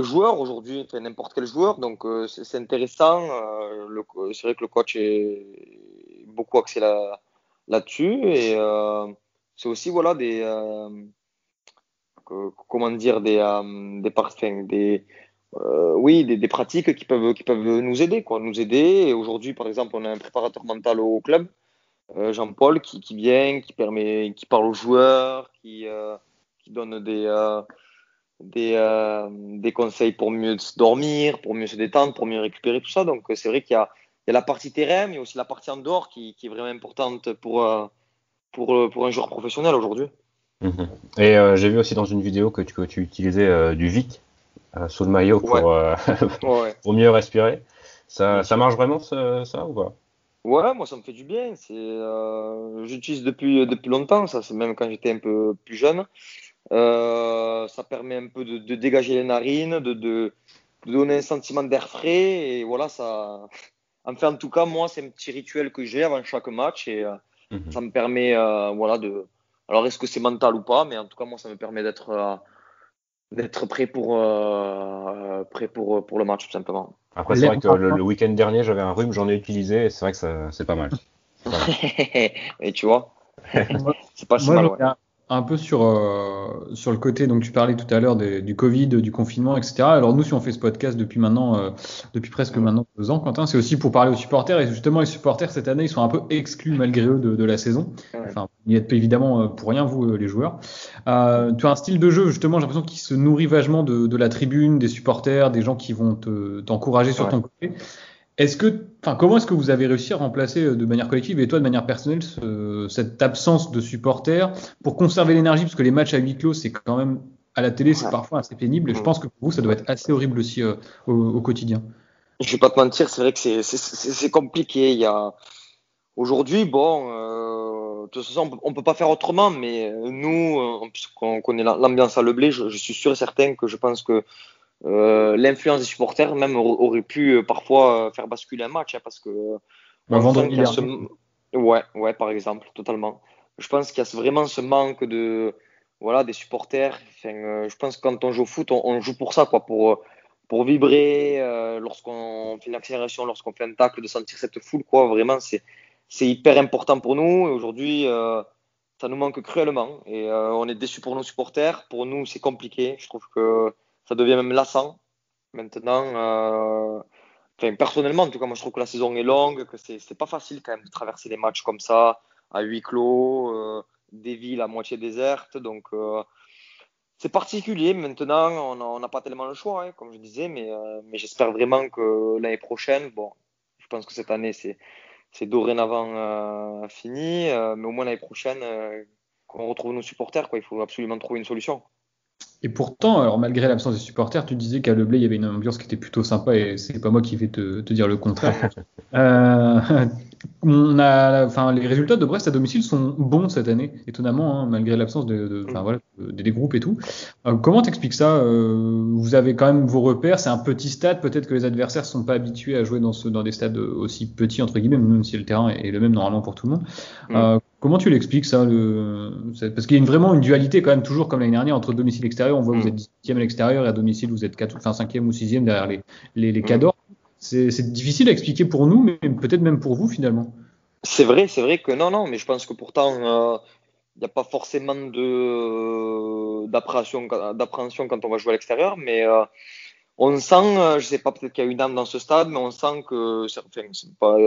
joueur aujourd'hui, enfin, n'importe quel joueur. Donc c'est intéressant. C'est vrai que le coach est beaucoup axé là-dessus. Et c'est aussi voilà comment dire oui, des pratiques qui peuvent nous aider, quoi, nous aider. Et aujourd'hui, par exemple, on a un préparateur mental au club, Jean-Paul, qui vient, qui parle aux joueurs, qui donne des conseils pour mieux se dormir, pour mieux se détendre, pour mieux récupérer, tout ça. Donc, c'est vrai qu'il y a la partie terrain, mais aussi la partie en dehors qui est vraiment importante pour un joueur professionnel aujourd'hui. Mhm. Et j'ai vu aussi dans une vidéo que tu utilisais du Vic sous le maillot Ouais, ouais, pour mieux respirer. bien Ça sûr. marche vraiment ça ou pas? Ouais, moi ça me fait du bien. J'utilise depuis longtemps. Ça, c'est même quand j'étais un peu plus jeune. Ça permet un peu de dégager les narines, de donner un sentiment d'air frais. Et voilà, ça. Enfin, en tout cas, moi, c'est un petit rituel que j'ai avant chaque match et Mhm. ça me permet, voilà, de. Alors, est-ce que c'est mental ou pas? Mais en tout cas, moi, ça me permet d'être prêt pour le match, tout simplement. Après, c'est L'air vrai que marquant. le week-end dernier, j'avais un rhume, j'en ai utilisé, et c'est vrai que c'est pas mal. C'est pas mal. Et tu vois, Moi, c'est pas si moi, mal, je ouais. reviens un peu sur le côté, donc tu parlais tout à l'heure du Covid, du confinement, etc. Alors nous, si on fait ce podcast depuis presque Mm. maintenant 2 ans, Quentin, c'est aussi pour parler aux supporters. Et justement, les supporters, cette année, ils sont un peu exclus malgré eux de la saison. Ouais. Enfin, vous n'y êtes évidemment pour rien, vous, les joueurs. Mm. Tu as un style de jeu, justement, j'ai l'impression qu'il se nourrit vachement de la tribune, des supporters, des gens qui vont t'encourager sur Ouais. ton côté. Comment est-ce que vous avez réussi à remplacer de manière collective et toi de manière personnelle cette absence de supporters pour conserver l'énergie parce que les matchs à huis clos c'est quand même à la télé c'est Ouais. parfois assez pénible et je Mm. pense que pour vous ça doit être assez horrible aussi au quotidien. Je vais pas te mentir, c'est vrai que c'est compliqué. Aujourd'hui, bon, de toute façon, on peut pas faire autrement, mais nous, puisqu'on connaît l'ambiance à Le Blé, je suis sûr et certain que je pense que l'influence des supporters même aurait pu parfois faire basculer un match, hein, parce que Bah, on sent vendredi qu'il y a dernier. ouais, par exemple, totalement. Je pense qu'il y a vraiment ce manque voilà, des supporters. Enfin, je pense que quand on joue au foot, on joue pour ça, quoi, pour vibrer, lorsqu'on fait une accélération, lorsqu'on fait un tacle, de sentir cette foule, quoi. Vraiment, c'est hyper important pour nous. Et aujourd'hui, ça nous manque cruellement. Et on est déçus pour nos supporters. Pour nous, c'est compliqué. Je trouve que ça devient même lassant maintenant. Enfin, personnellement, en tout cas, moi je trouve que la saison est longue, que c'est pas facile quand même de traverser les matchs comme ça, à huis clos, des villes à moitié désertes. Donc c'est particulier. Maintenant, on n'a pas tellement le choix, hein, comme je disais, mais j'espère vraiment que l'année prochaine, bon, je pense que cette année c'est dorénavant fini, mais au moins l'année prochaine, qu'on retrouve nos supporters, quoi. Il faut absolument trouver une solution. Et pourtant, alors malgré l'absence des supporters, tu disais qu'à Le Blé, il y avait une ambiance qui était plutôt sympa et c'est pas moi qui vais te dire le contraire. Euh, enfin, les résultats de Brest à domicile sont bons cette année, étonnamment, hein, malgré l'absence enfin, voilà, des groupes et tout. Comment t'expliques ça? Vous avez quand même vos repères, c'est un petit stade, peut-être que les adversaires sont pas habitués à jouer dans des stades aussi petits, entre guillemets, même si le terrain est le même normalement pour tout le monde. Comment tu l'expliques ça Parce qu'il y a vraiment une dualité quand même, toujours comme l'année dernière, entre domicile et extérieur. On voit que vous êtes 10e à l'extérieur et à domicile, vous êtes 5e ou 6e derrière les cadors. C'est difficile à expliquer pour nous, mais peut-être même pour vous finalement. C'est vrai que non, mais je pense que pourtant, il n'y a pas forcément d'appréhension quand on va jouer à l'extérieur, mais on sent, je sais pas, peut-être qu'il y a une âme dans ce stade, mais on sent que, enfin, c'est pas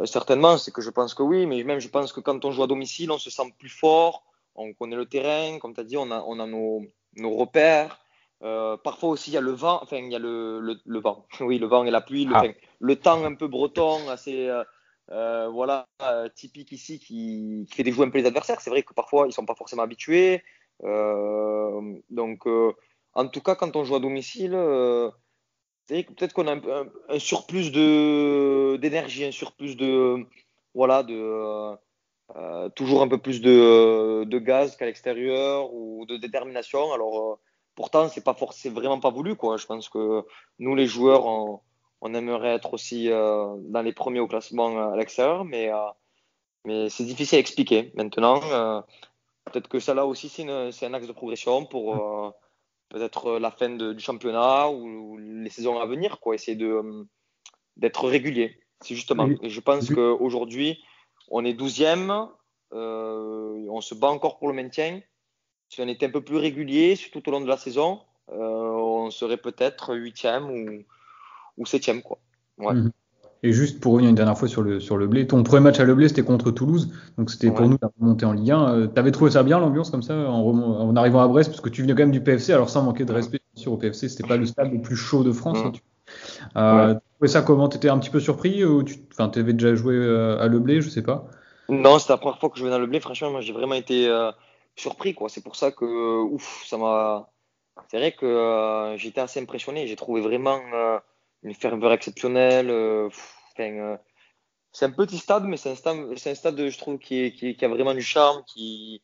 certainement, c'est que je pense que oui, mais même je pense que quand on joue à domicile, on se sent plus fort, on connaît le terrain, comme tu as dit, on a nos repères. Parfois aussi, il y a le vent, enfin, il y a le vent, oui, le vent et la pluie, Ah, le temps un peu breton, assez voilà, typique ici, qui fait déjouer un peu les adversaires. C'est vrai que parfois, ils ne sont pas forcément habitués. Donc, en tout cas, quand on joue à domicile, c'est peut-être qu'on a un surplus d'énergie, un surplus voilà, toujours un peu plus de gaz qu'à l'extérieur ou de détermination. Alors, pourtant, c'est vraiment pas voulu, quoi. Je pense que nous, les joueurs, on aimerait être aussi dans les premiers au classement à l'extérieur, mais c'est difficile à expliquer. Maintenant, peut-être que ça là aussi, c'est un axe de progression pour peut-être la fin du championnat ou les saisons à venir, quoi. Essayer d'être régulier, c'est justement. Et- Et je pense qu'aujourd'hui, on est 12e, on se bat encore pour le maintien. Si on était un peu plus régulier tout au long de la saison, on serait peut-être 8e ou 7e, quoi. Ouais, Mhm. Et juste pour revenir une dernière fois sur le Blé, ton premier match à Le Blé, c'était contre Toulouse, donc c'était pour ouais. nous la remontée en Ligue 1. T'avais trouvé ça bien l'ambiance comme ça en arrivant à Brest, parce que tu venais quand même du PFC, alors sans manquer de Mm. respect bien sûr au PFC, c'était pas le stade le plus chaud de France. Hein, Mm. Ouais. t'as trouvé ça comment? T'étais un petit peu surpris ou enfin, t'avais déjà joué à Le Blé, je sais pas. Non, c'était la première fois que je venais dans le blé. Franchement, moi, j'ai vraiment été surpris, quoi. C'est pour ça que, ouf, ça m'a. C'est vrai que j'étais assez impressionné. J'ai trouvé vraiment une ferveur exceptionnelle. Enfin, c'est un petit stade, mais c'est un stade, je trouve, qui a vraiment du charme, qui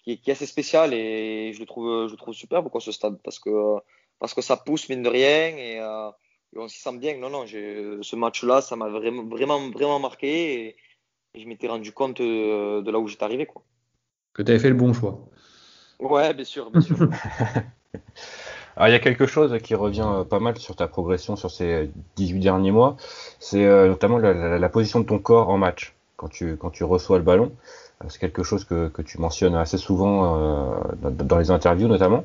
est assez spécial et je le trouve superbe, quoi, ce stade, parce que ça pousse, mine de rien, et on s'y sent bien. Non, non, ce match-là, ça m'a vraiment marqué et je m'étais rendu compte de là où j'étais arrivé, quoi. Que t'avais fait le bon choix. Ouais, bien sûr, bien sûr. Alors, il y a quelque chose qui revient pas mal sur ta progression sur ces 18 derniers mois, c'est notamment la position de ton corps en match, quand tu reçois le ballon. C'est quelque chose que tu mentionnes assez souvent dans les interviews notamment.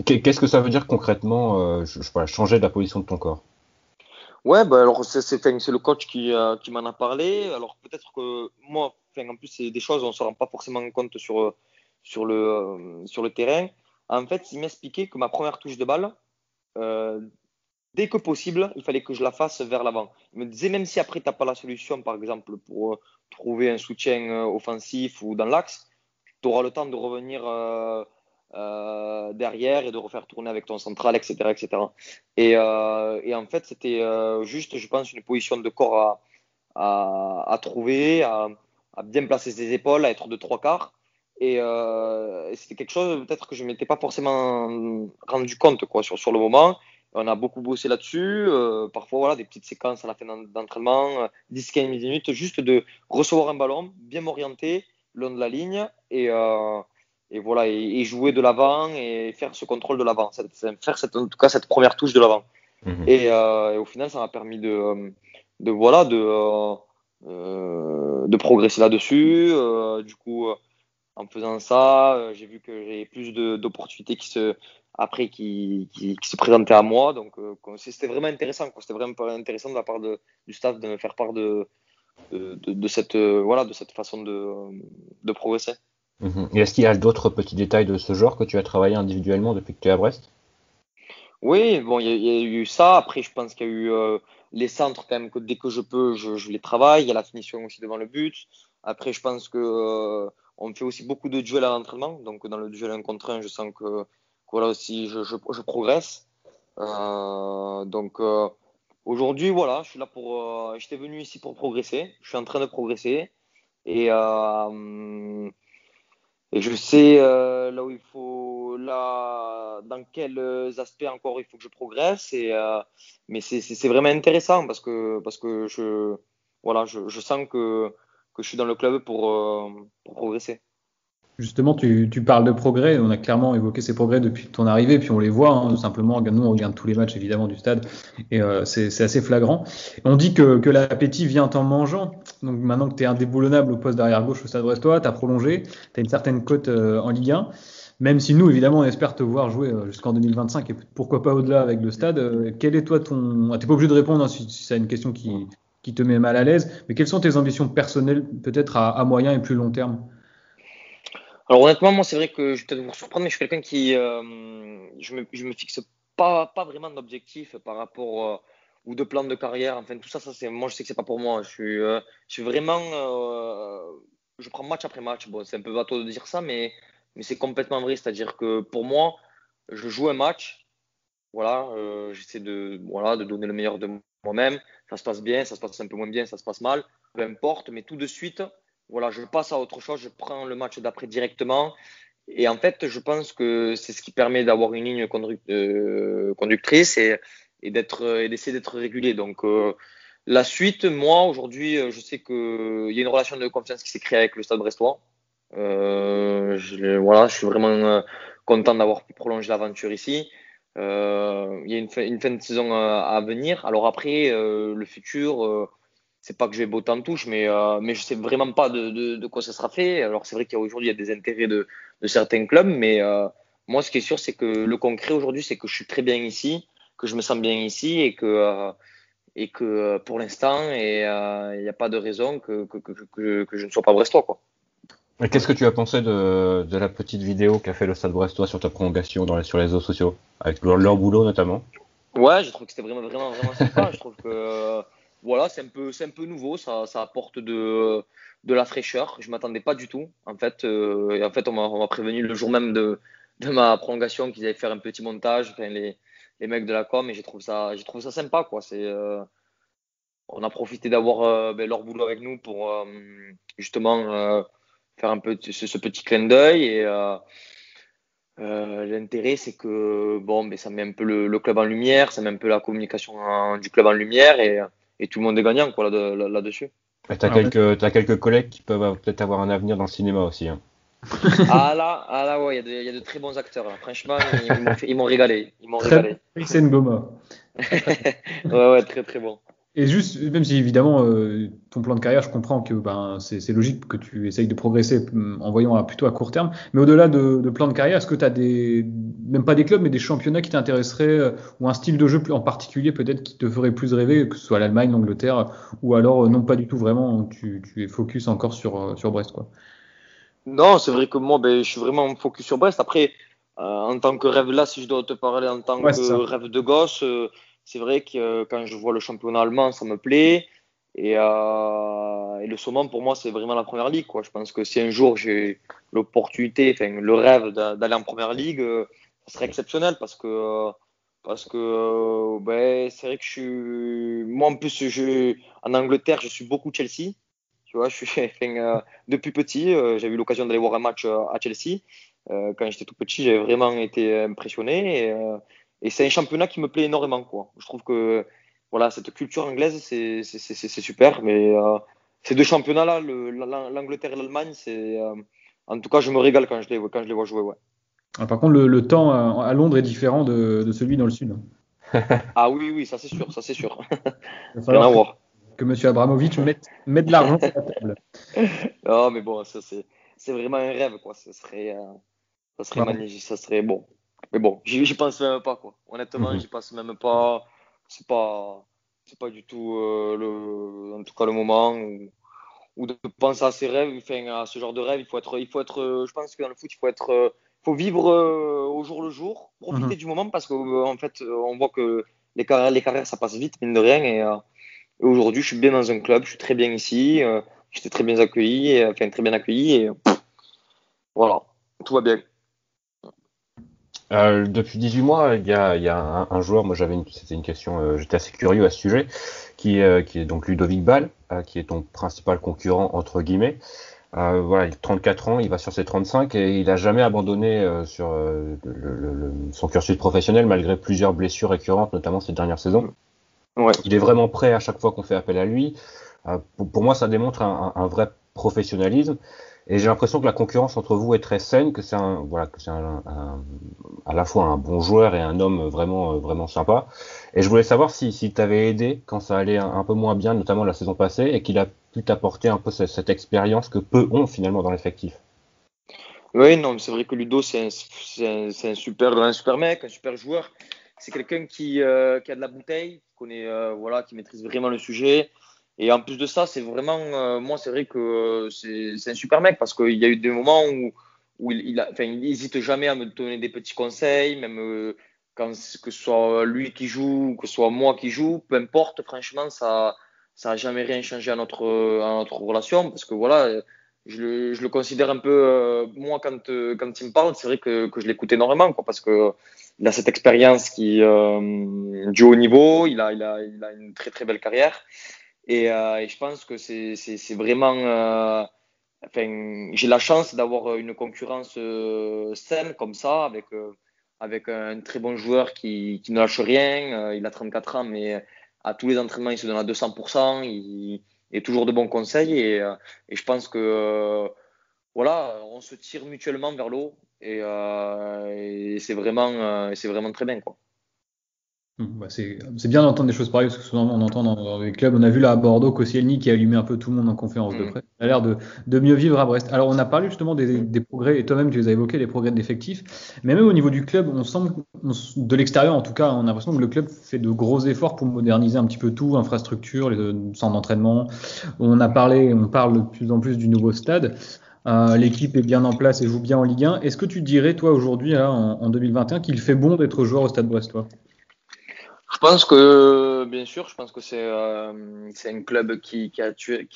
Qu'est-ce que ça veut dire concrètement, voilà, changer de la position de ton corps? Ouais, bah alors enfin, c'est le coach qui m'en a parlé. Alors peut-être que moi, enfin, en plus, c'est des choses on ne se rend pas forcément compte sur le terrain. En fait, il m'expliquait que ma première touche de balle, euh, dès que possible, il fallait que je la fasse vers l'avant. Il me disait, même si après, tu n'as pas la solution, par exemple, pour trouver un soutien offensif ou dans l'axe, tu auras le temps de revenir derrière et de refaire tourner avec ton central, etc. etc. Et en fait, c'était juste, je pense, une position de corps à trouver, à bien placer ses épaules, à être de trois quarts. Et c'était quelque chose peut-être que je ne m'étais pas forcément rendu compte quoi, sur le moment. On a beaucoup bossé là-dessus. Parfois, voilà, des petites séquences à la fin d'entraînement, 10-15 minutes, juste de recevoir un ballon, bien m'orienter le long de la ligne et voilà, et jouer de l'avant et faire ce contrôle de l'avant, faire en tout cas cette première touche de l'avant. Mhm. Et au final, ça m'a permis voilà, de progresser là-dessus. Du coup, en faisant ça, j'ai vu que j'avais plus d'opportunités qui se présentaient à moi. Donc, c'était vraiment intéressant, quoi. C'était vraiment intéressant de la part du staff de me faire part de cette, voilà, de cette façon de progresser. Mhm. Et est-ce qu'il y a d'autres petits détails de ce genre que tu as travaillé individuellement depuis que tu es à Brest? Oui, bon, il y a eu ça. Après, je pense qu'il y a eu les centres quand même que dès que je peux, je les travaille. Il y a la finition aussi devant le but. Après, je pense que on fait aussi beaucoup de duels à l'entraînement. Donc, dans le duel 1 contre 1, je sens que voilà aussi, je progresse. Aujourd'hui, voilà, je suis là j'étais venu ici pour progresser. Je suis en train de progresser. Et, et je sais là où il faut, là, dans quels aspects encore il faut que je progresse. Mais c'est vraiment intéressant parce que je sens que je suis dans le club pour progresser. Justement, tu parles de progrès. On a clairement évoqué ces progrès depuis ton arrivée, puis on les voit, tout simplement. Nous, on regarde tous les matchs, évidemment, du stade, et c'est assez flagrant. On dit que l'appétit vient en mangeant. Donc maintenant que tu es indéboulonnable au poste d'arrière gauche au Stade Brestois, tu as prolongé, tu as une certaine cote en Ligue 1. Même si nous, évidemment, on espère te voir jouer jusqu'en 2025 et pourquoi pas au-delà avec le stade. Quel est toi ton... T'es pas obligé de répondre si c'est une question qui te met mal à l'aise, mais quelles sont tes ambitions personnelles, peut-être à moyen et plus long terme? Alors honnêtement, moi c'est vrai que je vais peut-être vous surprendre, mais je suis quelqu'un qui je me fixe pas vraiment d'objectif par rapport ou de plan de carrière. Enfin tout ça, c'est moi je sais que c'est pas pour moi. Je suis vraiment je prends match après match. Bon, c'est un peu bateau de dire ça, mais c'est complètement vrai. C'est-à-dire que pour moi, je joue un match. Voilà, j'essaie de donner le meilleur de moi-même. Ça se passe bien, ça se passe un peu moins bien, ça se passe mal, peu importe. Mais tout de suite, voilà, je passe à autre chose. Je prends le match d'après directement. Et en fait, je pense que c'est ce qui permet d'avoir une ligne conductrice et d'essayer d'être régulier. Donc la suite, moi aujourd'hui, je sais que il y a une relation de confiance qui s'est créée avec le Stade Brestois. Voilà, je suis vraiment content d'avoir pu prolonger l'aventure ici. Il y a une fin de saison à venir. Alors après, le futur, c'est pas que je vais botter en touche, mais je sais vraiment pas de quoi ça sera fait. Alors c'est vrai qu'aujourd'hui, il y a des intérêts de certains clubs, mais moi, ce qui est sûr, c'est que le concret aujourd'hui, c'est que je suis très bien ici, que je me sens bien ici et que pour l'instant, il n'y a pas de raison que je ne sois pas brestois, quoi. Et qu'est-ce que tu as pensé de la petite vidéo qu'a fait le Stade Brestois sur ta prolongation sur les réseaux sociaux, avec leur boulot notamment? Ouais, je trouve que c'était vraiment sympa. Je trouve que voilà, c'est un peu nouveau. Ça apporte de la fraîcheur. Je m'attendais pas du tout. En fait, et en fait, on m'a prévenu le jour même de ma prolongation qu'ils allaient faire un petit montage. Enfin, les mecs de la com, et j'ai trouvé ça sympa, quoi. On a profité d'avoir leur boulot avec nous pour justement faire un peu ce petit clin d'œil l'intérêt, c'est que bon, ben, ça met un peu le club en lumière, ça met un peu la communication du club en lumière et tout le monde est gagnant quoi, là-dessus. Et Alors, t'as quelques collègues qui peuvent peut-être avoir un avenir dans le cinéma aussi, hein. Ah là, ouais, il y a de très bons acteurs là. Franchement, ils m'ont régalé. Ils m'ont très régalé. bien, Ngoma. Ouais, très très bon. Et juste, même si évidemment ton plan de carrière, je comprends que ben, c'est logique que tu essayes de progresser en voyant plutôt à court terme, mais au-delà de plan de carrière, est-ce que tu as même pas des clubs, mais des championnats qui t'intéresseraient ou un style de jeu en particulier peut-être qui te ferait plus rêver, que ce soit l'Allemagne, l'Angleterre, ou alors non pas du tout vraiment, tu es focus encore sur Brest, quoi. Non, c'est vrai que moi, ben, je suis vraiment focus sur Brest. Après, en tant que rêve là, si je dois te parler en tant Ouais, c'est que ça. rêve de gosse, c'est vrai que quand je vois le championnat allemand, ça me plaît. Et le summum, pour moi, c'est vraiment la première ligue, quoi. Je pense que si un jour j'ai l'opportunité, enfin, le rêve d'aller en première ligue, ça serait exceptionnel parce que ben, c'est vrai que moi, en plus, en Angleterre, je suis beaucoup Chelsea. Tu vois, enfin, depuis petit, j'ai eu l'occasion d'aller voir un match à Chelsea. Quand j'étais tout petit, j'avais vraiment été impressionné. Et c'est un championnat qui me plaît énormément, quoi. Je trouve que voilà, cette culture anglaise, c'est super. Mais ces deux championnats-là, l'Angleterre et l'Allemagne, en tout cas, je me régale quand je les vois jouer. Ouais. Ah, par contre, le temps à Londres est différent de celui dans le sud. Ah oui, oui, ça c'est sûr, ça c'est sûr. Il va Rien à falloir voir. que M. Abramovich mette de l'argent sur la table. Non, mais bon, c'est vraiment un rêve, quoi. Ça serait Bah, magnifique, ça serait bon. Mais bon, j'y pense même pas, quoi. Honnêtement, Mhm. j'y pense même pas. C'est pas, c'est pas du tout en tout cas le moment où de penser à ces rêves, enfin, à ce genre de rêve. Je pense que dans le foot, faut vivre au jour le jour, mhm. profiter du moment parce que en fait, on voit que les carrières, ça passe vite, mine de rien. Et aujourd'hui, je suis bien dans un club, je suis très bien ici, j'étais très bien accueilli, enfin très bien accueilli. Voilà, tout va bien. Depuis 18 mois, il y a un joueur, moi c'était une question, j'étais assez curieux à ce sujet, qui est donc Ludovic Ball, qui est ton principal concurrent entre guillemets. Voilà, il a 34 ans, il va sur ses 35 et il a jamais abandonné sur son cursus professionnel malgré plusieurs blessures récurrentes, notamment ces dernières saisons. Ouais. Il est vraiment prêt à chaque fois qu'on fait appel à lui. Pour moi, ça démontre un vrai professionnalisme. Et j'ai l'impression que la concurrence entre vous est très saine, que c'est à la fois un bon joueur et un homme vraiment sympa. Et je voulais savoir si t'avais aidé quand ça allait un peu moins bien, notamment la saison passée, et qu'il a pu t'apporter un peu cette expérience que peu ont finalement dans l'effectif. Oui, non, mais c'est vrai que Ludo, c'est un super mec, un super joueur. C'est quelqu'un qui a de la bouteille, qui connaît, voilà, qui maîtrise vraiment le sujet. Et en plus de ça, c'est vraiment, moi, c'est vrai que c'est un super mec parce qu'il y a eu des moments où enfin, il n'hésite jamais à me donner des petits conseils, même que ce soit lui qui joue ou que ce soit moi qui joue, peu importe, franchement, ça a jamais rien changé à notre relation parce que voilà, je le considère un peu, moi, quand il me parle, c'est vrai que je l'écoute énormément, quoi, parce que il a cette expérience du haut niveau, il a une très très belle carrière. Et je pense que c'est vraiment. Enfin, j'ai la chance d'avoir une concurrence saine comme ça, avec un très bon joueur qui ne lâche rien. Il a 34 ans, mais à tous les entraînements, il se donne à 200%. Il est toujours de bons conseils. Et je pense que voilà, on se tire mutuellement vers le haut. Et c'est vraiment très bien, quoi. Bah, c'est bien d'entendre des choses pareilles parce que souvent on entend dans les clubs. On a vu là à Bordeaux Koscielny qui a allumé un peu tout le monde en conférence de Mm. presse. Il a l'air de mieux vivre à Brest. Alors on a parlé justement des progrès, et toi-même tu les as évoqués, les progrès de l'effectif. Mais même au niveau du club, on sent, de l'extérieur en tout cas, on a l'impression que le club fait de gros efforts pour moderniser un petit peu tout, infrastructure, les centres d'entraînement. On parle de plus en plus du nouveau stade. L'équipe est bien en place et joue bien en Ligue 1. Est-ce que tu dirais, toi, aujourd'hui, là, en 2021, qu'il fait bon d'être joueur au Stade Brestois? Je pense que, bien sûr, je pense que c'est un club qui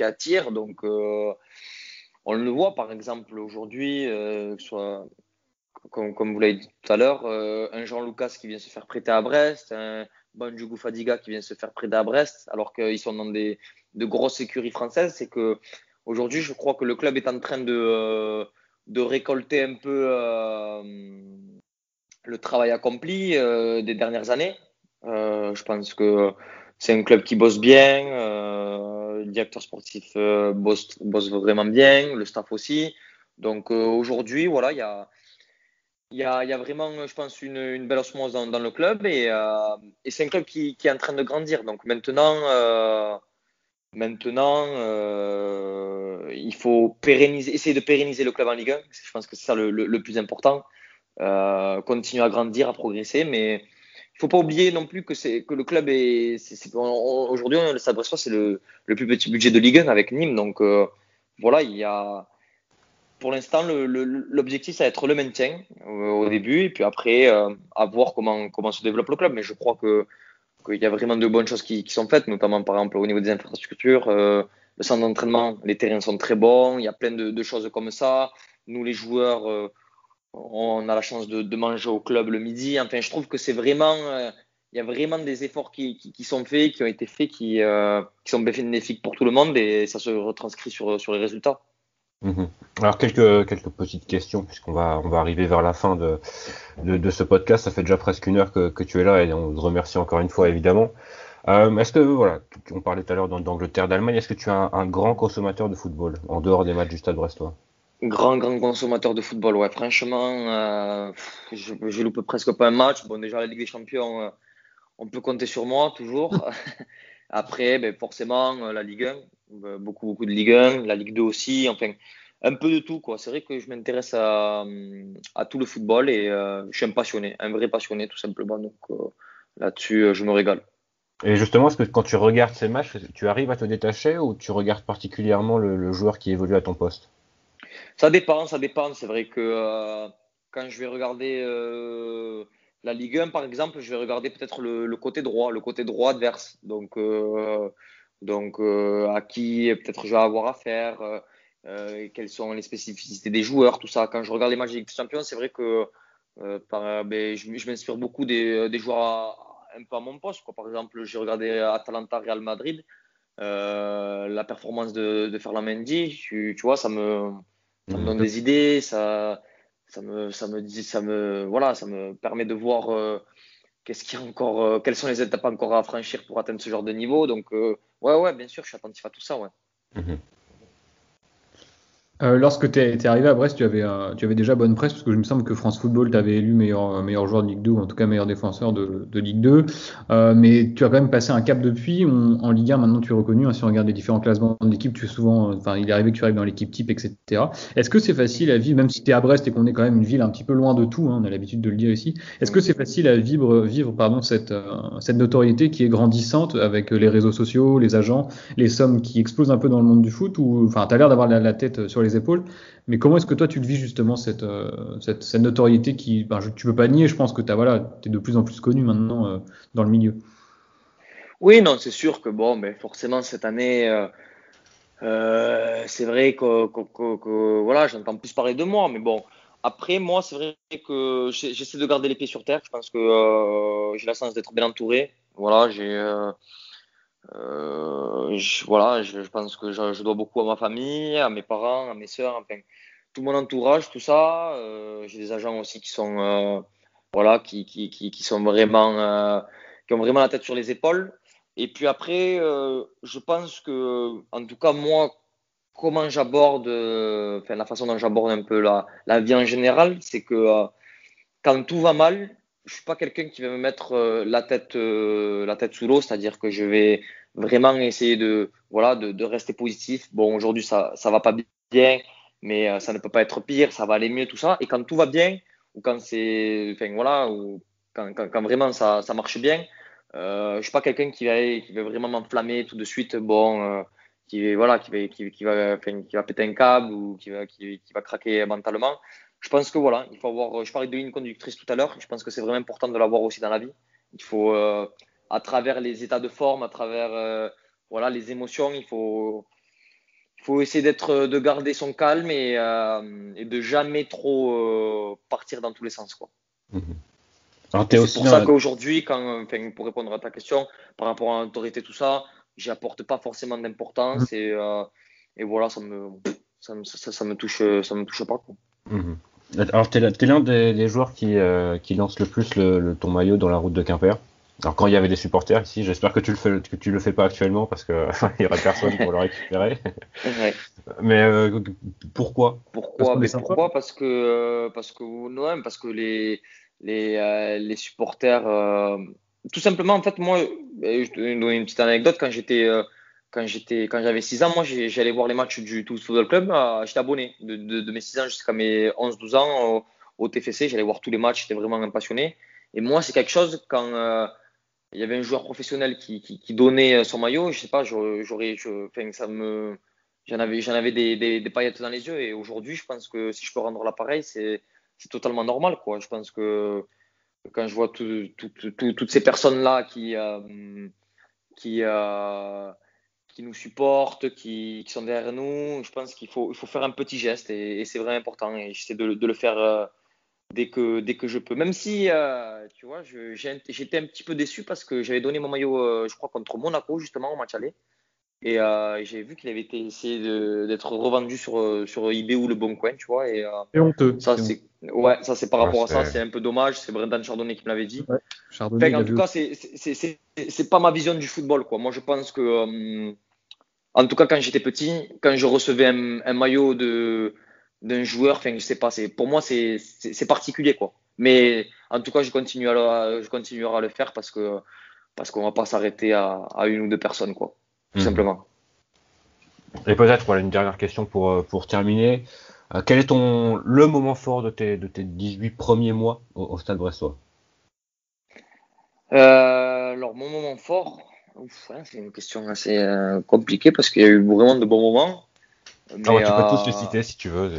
attire. Donc, on le voit, par exemple, aujourd'hui, que ce soit, comme vous l'avez dit tout à l'heure, un Jean Lucas qui vient se faire prêter à Brest, un Bandjougou Fadiga qui vient se faire prêter à Brest, alors qu'ils sont dans de grosses écuries françaises. C'est que aujourd'hui, je crois que le club est en train de récolter un peu le travail accompli des dernières années. Je pense que c'est un club qui bosse bien, le directeur sportif bosse vraiment bien, le staff aussi. Donc aujourd'hui, voilà, il y a vraiment, je pense, une belle osmose dans le club et c'est un club qui est en train de grandir. Donc maintenant, il faut essayer de pérenniser le club en Ligue 1. Je pense que c'est ça le plus important. Continuer à grandir, à progresser, mais il faut pas oublier non plus que le club aujourd'hui le Stade Brestois c'est le plus petit budget de Ligue 1 avec Nîmes, donc voilà, il y a pour l'instant l'objectif ça va être le maintien au début et puis après à voir comment se développe le club, mais je crois que qu'il y a vraiment de bonnes choses qui sont faites, notamment par exemple au niveau des infrastructures, le centre d'entraînement, les terrains sont très bons, il y a plein de choses comme ça. Nous les joueurs on a la chance de manger au club le midi. Enfin, je trouve que c'est vraiment, il y a vraiment des efforts qui sont faits, qui ont été faits, qui sont bénéfiques pour tout le monde et ça se retranscrit sur les résultats. Mhm. Alors quelques petites questions puisqu'on va arriver vers la fin de ce podcast. Ça fait déjà presque une heure que tu es là et on te remercie encore une fois évidemment. Est-ce que voilà, on parlait tout à l'heure d'Angleterre, d'Allemagne. Est-ce que tu es un grand consommateur de football en dehors des matchs du Stade Brestois? Grand consommateur de football, ouais. Franchement, je loupe presque pas un match. Bon, déjà la Ligue des Champions, on peut compter sur moi toujours. Après, ben, forcément, la Ligue 1, beaucoup de Ligue 1, la Ligue 2 aussi, enfin, un peu de tout, quoi. C'est vrai que je m'intéresse à tout le football et je suis un passionné, un vrai passionné, tout simplement. Donc là-dessus, je me régale. Et justement, est-ce que quand tu regardes ces matchs, tu arrives à te détacher ou tu regardes particulièrement le joueur qui évolue à ton poste? Ça dépend, ça dépend. C'est vrai que quand je vais regarder la Ligue 1, par exemple, je vais regarder peut-être le côté droit adverse. Donc à qui peut-être je vais avoir affaire, quelles sont les spécificités des joueurs, tout ça. Quand je regarde les matchs de Ligue des Champions, c'est vrai que je m'inspire beaucoup des joueurs un peu à mon poste, quoi. Par exemple, j'ai regardé Atalanta Real Madrid, la performance de Ferland Mendy, tu vois, ça me donne des idées, voilà, ça me permet de voir qu'est-ce qu'il y a encore, quelles sont les étapes encore à franchir pour atteindre ce genre de niveau. Donc, ouais, bien sûr, je suis attentif à tout ça, ouais. Mhm. Lorsque tu es arrivé à Brest, tu avais déjà bonne presse, parce que je me semble que France Football t'avait élu meilleur joueur de Ligue 2, ou en tout cas meilleur défenseur de Ligue 2. Mais tu as quand même passé un cap depuis. En Ligue 1, maintenant tu es reconnu. Hein, si on regarde les différents classements de l'équipe, tu es souvent, enfin, il est arrivé que tu arrives dans l'équipe type, etc. Est-ce que c'est facile à vivre, même si tu es à Brest et qu'on est quand même une ville un petit peu loin de tout, hein, on a l'habitude de le dire ici, est-ce que c'est facile à vivre pardon, cette notoriété qui est grandissante avec les réseaux sociaux, les agents, les sommes qui explosent un peu dans le monde du foot, ou enfin, tu as l'air d'avoir la tête sur les épaules, mais comment est-ce que toi tu le vis justement cette notoriété qui, ben, tu peux pas nier, je pense que t'es de plus en plus connu maintenant dans le milieu. Oui, non, c'est sûr que bon, mais forcément cette année, c'est vrai voilà, j'entends plus parler de moi, mais bon. Après, moi, c'est vrai que j'essaie de garder les pieds sur terre. Je pense que j'ai la chance d'être bien entouré. Voilà, voilà, je pense que je dois beaucoup à ma famille, à mes parents, à mes sœurs, enfin, tout mon entourage, tout ça. J'ai des agents aussi qui sont, voilà, qui sont vraiment, qui ont vraiment la tête sur les épaules. Et puis après, je pense que, en tout cas, moi, comment j'aborde, enfin, la façon dont j'aborde un peu la vie en général, c'est que quand tout va mal, je suis pas quelqu'un qui va me mettre la tête sous l'eau, c'est-à-dire que je vais vraiment essayer voilà, de rester positif. Bon, aujourd'hui, ça va pas bien, mais ça ne peut pas être pire, ça va aller mieux, tout ça. Et quand tout va bien, ou quand enfin, voilà, ou quand vraiment ça marche bien, je suis pas quelqu'un qui va vraiment m'enflammer tout de suite, bon, voilà, enfin, qui va péter un câble ou qui va craquer mentalement. Je pense que voilà, il faut avoir. Je parlais de ligne conductrice tout à l'heure. Je pense que c'est vraiment important de l'avoir aussi dans la vie. Il faut, à travers les états de forme, à travers voilà les émotions, il faut essayer de garder son calme et de jamais trop partir dans tous les sens, quoi. Mhm. Alors, Et t'es c'est aussi pour ça dans. qu'aujourd'hui, enfin, pour répondre à ta question, par rapport à l'autorité, tout ça, j'apporte pas forcément d'importance et voilà, ça me touche pas, quoi. Mhm. Alors, t'es l'un des joueurs qui lance le plus ton maillot dans la route de Quimper. Alors, quand il y avait des supporters ici, j'espère que tu le fais pas actuellement parce que il y aurait personne pour le récupérer. Ouais. Mais pourquoi? Parce Pourquoi? qu'on est Ben sympa. pourquoi? Parce que non, parce que les supporters, tout simplement, en fait, moi, je te donne une petite anecdote. Quand j'avais 6 ans, moi, j'allais voir les matchs du Toulouse Football Club. J'étais abonné de mes 6 ans jusqu'à mes 11 12 ans au TFC. J'allais voir tous les matchs. J'étais vraiment un passionné. Et moi, c'est quelque chose quand il y avait un joueur professionnel qui donnait son maillot, je sais pas, enfin, j'en avais des paillettes dans les yeux. Et aujourd'hui, je pense que si je peux rendre l'appareil, c'est totalement normal, quoi. Je pense que quand je vois toutes ces personnes-là qui, euh, qui nous supportent, qui sont derrière nous, je pense il faut faire un petit geste et c'est vraiment important. Et j'essaie de le faire dès que je peux. Même si, tu vois, j'étais un petit peu déçu parce que j'avais donné mon maillot, je crois, contre Monaco, justement, au match aller. Et j'ai vu qu'il avait été essayé d'être revendu sur eBay ou Le Bon Coin, tu vois. Et C'est honteux. ça, ouais, ça, c'est par Ouais, rapport à ça, c'est un peu dommage. C'est Brendan Chardonnay qui me l'avait dit. Ouais. Chardonnay, Enfin, il en a tout vu cas, aussi. c'est pas ma vision du football, quoi. Moi, je pense que, en tout cas, quand j'étais petit, quand je recevais un maillot d'un joueur, enfin, je sais pas, pour moi, c'est particulier, quoi. Mais en tout cas, je continuerai à le faire parce qu'on va pas s'arrêter à une ou deux personnes, quoi. Tout Mhm. simplement. Et peut-être voilà, une dernière question pour terminer. Quel est le moment fort de tes 18 premiers mois au Stade Brestois? Alors, mon moment fort, ouf, hein, c'est une question assez compliquée parce qu'il y a eu vraiment de bons moments. Ah ouais, Mais tu peux tous les citer si tu veux.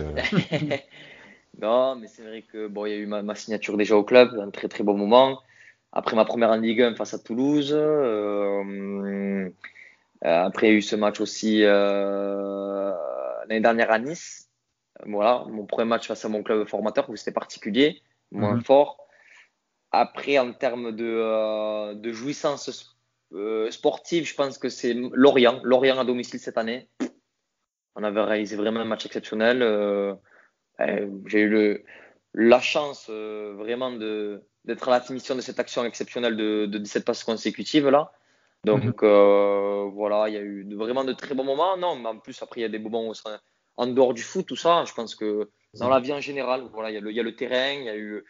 non, mais c'est vrai que bon, il y a eu ma signature déjà au club, un très très bon moment. Après ma première en Ligue 1 face à Toulouse. Après, il y a eu ce match aussi l'année dernière à Nice. Voilà, mon premier match face à mon club formateur où c'était particulier, moins fort. Après, en termes de jouissance sportive, je pense que c'est Lorient. Lorient à domicile cette année. On avait réalisé vraiment un match exceptionnel. J'ai eu la chance vraiment d'être à la finition de cette action exceptionnelle de 17 passes consécutives là. Donc voilà, il y a eu vraiment de très bons moments. Non, mais en plus après il y a des moments où en dehors du foot, tout ça. Je pense que dans la vie en général, voilà, il y a le terrain, il y a eu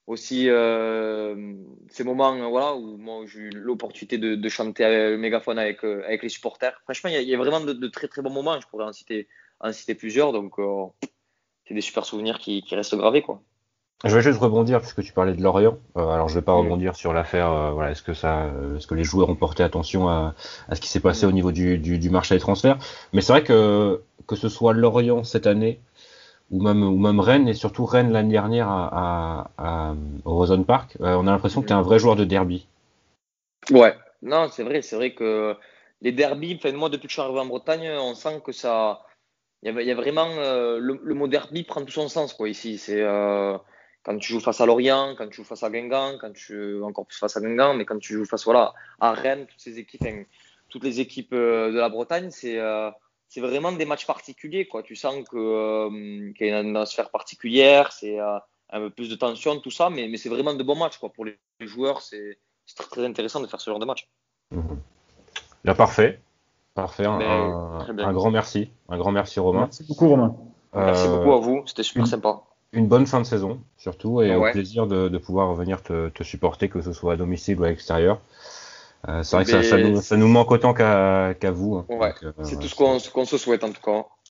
aussi ces moments voilà où moi j'ai eu l'opportunité de chanter avec le mégaphone avec les supporters. Franchement, il y a vraiment de très très bons moments. Je pourrais en citer plusieurs. Donc c'est des super souvenirs qui restent gravés, quoi. Je vais juste rebondir puisque tu parlais de Lorient. Alors je vais pas rebondir sur l'affaire. Voilà, est-ce que les joueurs ont porté attention à ce qui s'est passé au niveau du marché des transferts. Mais c'est vrai que ce soit Lorient cette année ou même Rennes, et surtout Rennes l'année dernière au Roazhon Park, on a l'impression que tu es un vrai joueur de derby. Ouais, non, c'est vrai que les derbies, enfin, moi depuis que je suis arrivé en Bretagne, on sent que ça, il y a vraiment le mot derby prend tout son sens, quoi, ici. C'est quand tu joues face à Lorient, quand tu joues face à Guingamp, encore plus face à Guingamp, mais quand tu joues face voilà, à Rennes, toutes les équipes de la Bretagne, c'est vraiment des matchs particuliers, quoi. Tu sens qu'il y a une atmosphère particulière, c'est un peu plus de tension, tout ça, mais c'est vraiment de bons matchs, quoi. Pour les joueurs, c'est très, très intéressant de faire ce genre de match. Là, parfait. Très bien. Un grand merci. Un grand merci, Romain. Merci beaucoup, Romain. Merci beaucoup à vous. C'était super sympa. Une bonne fin de saison, surtout, et au plaisir de pouvoir venir te supporter, que ce soit à domicile ou à l'extérieur. C'est vrai que ça nous manque autant qu'à vous. Ouais, donc, c'est tout ce qu'on se souhaite, en tout cas.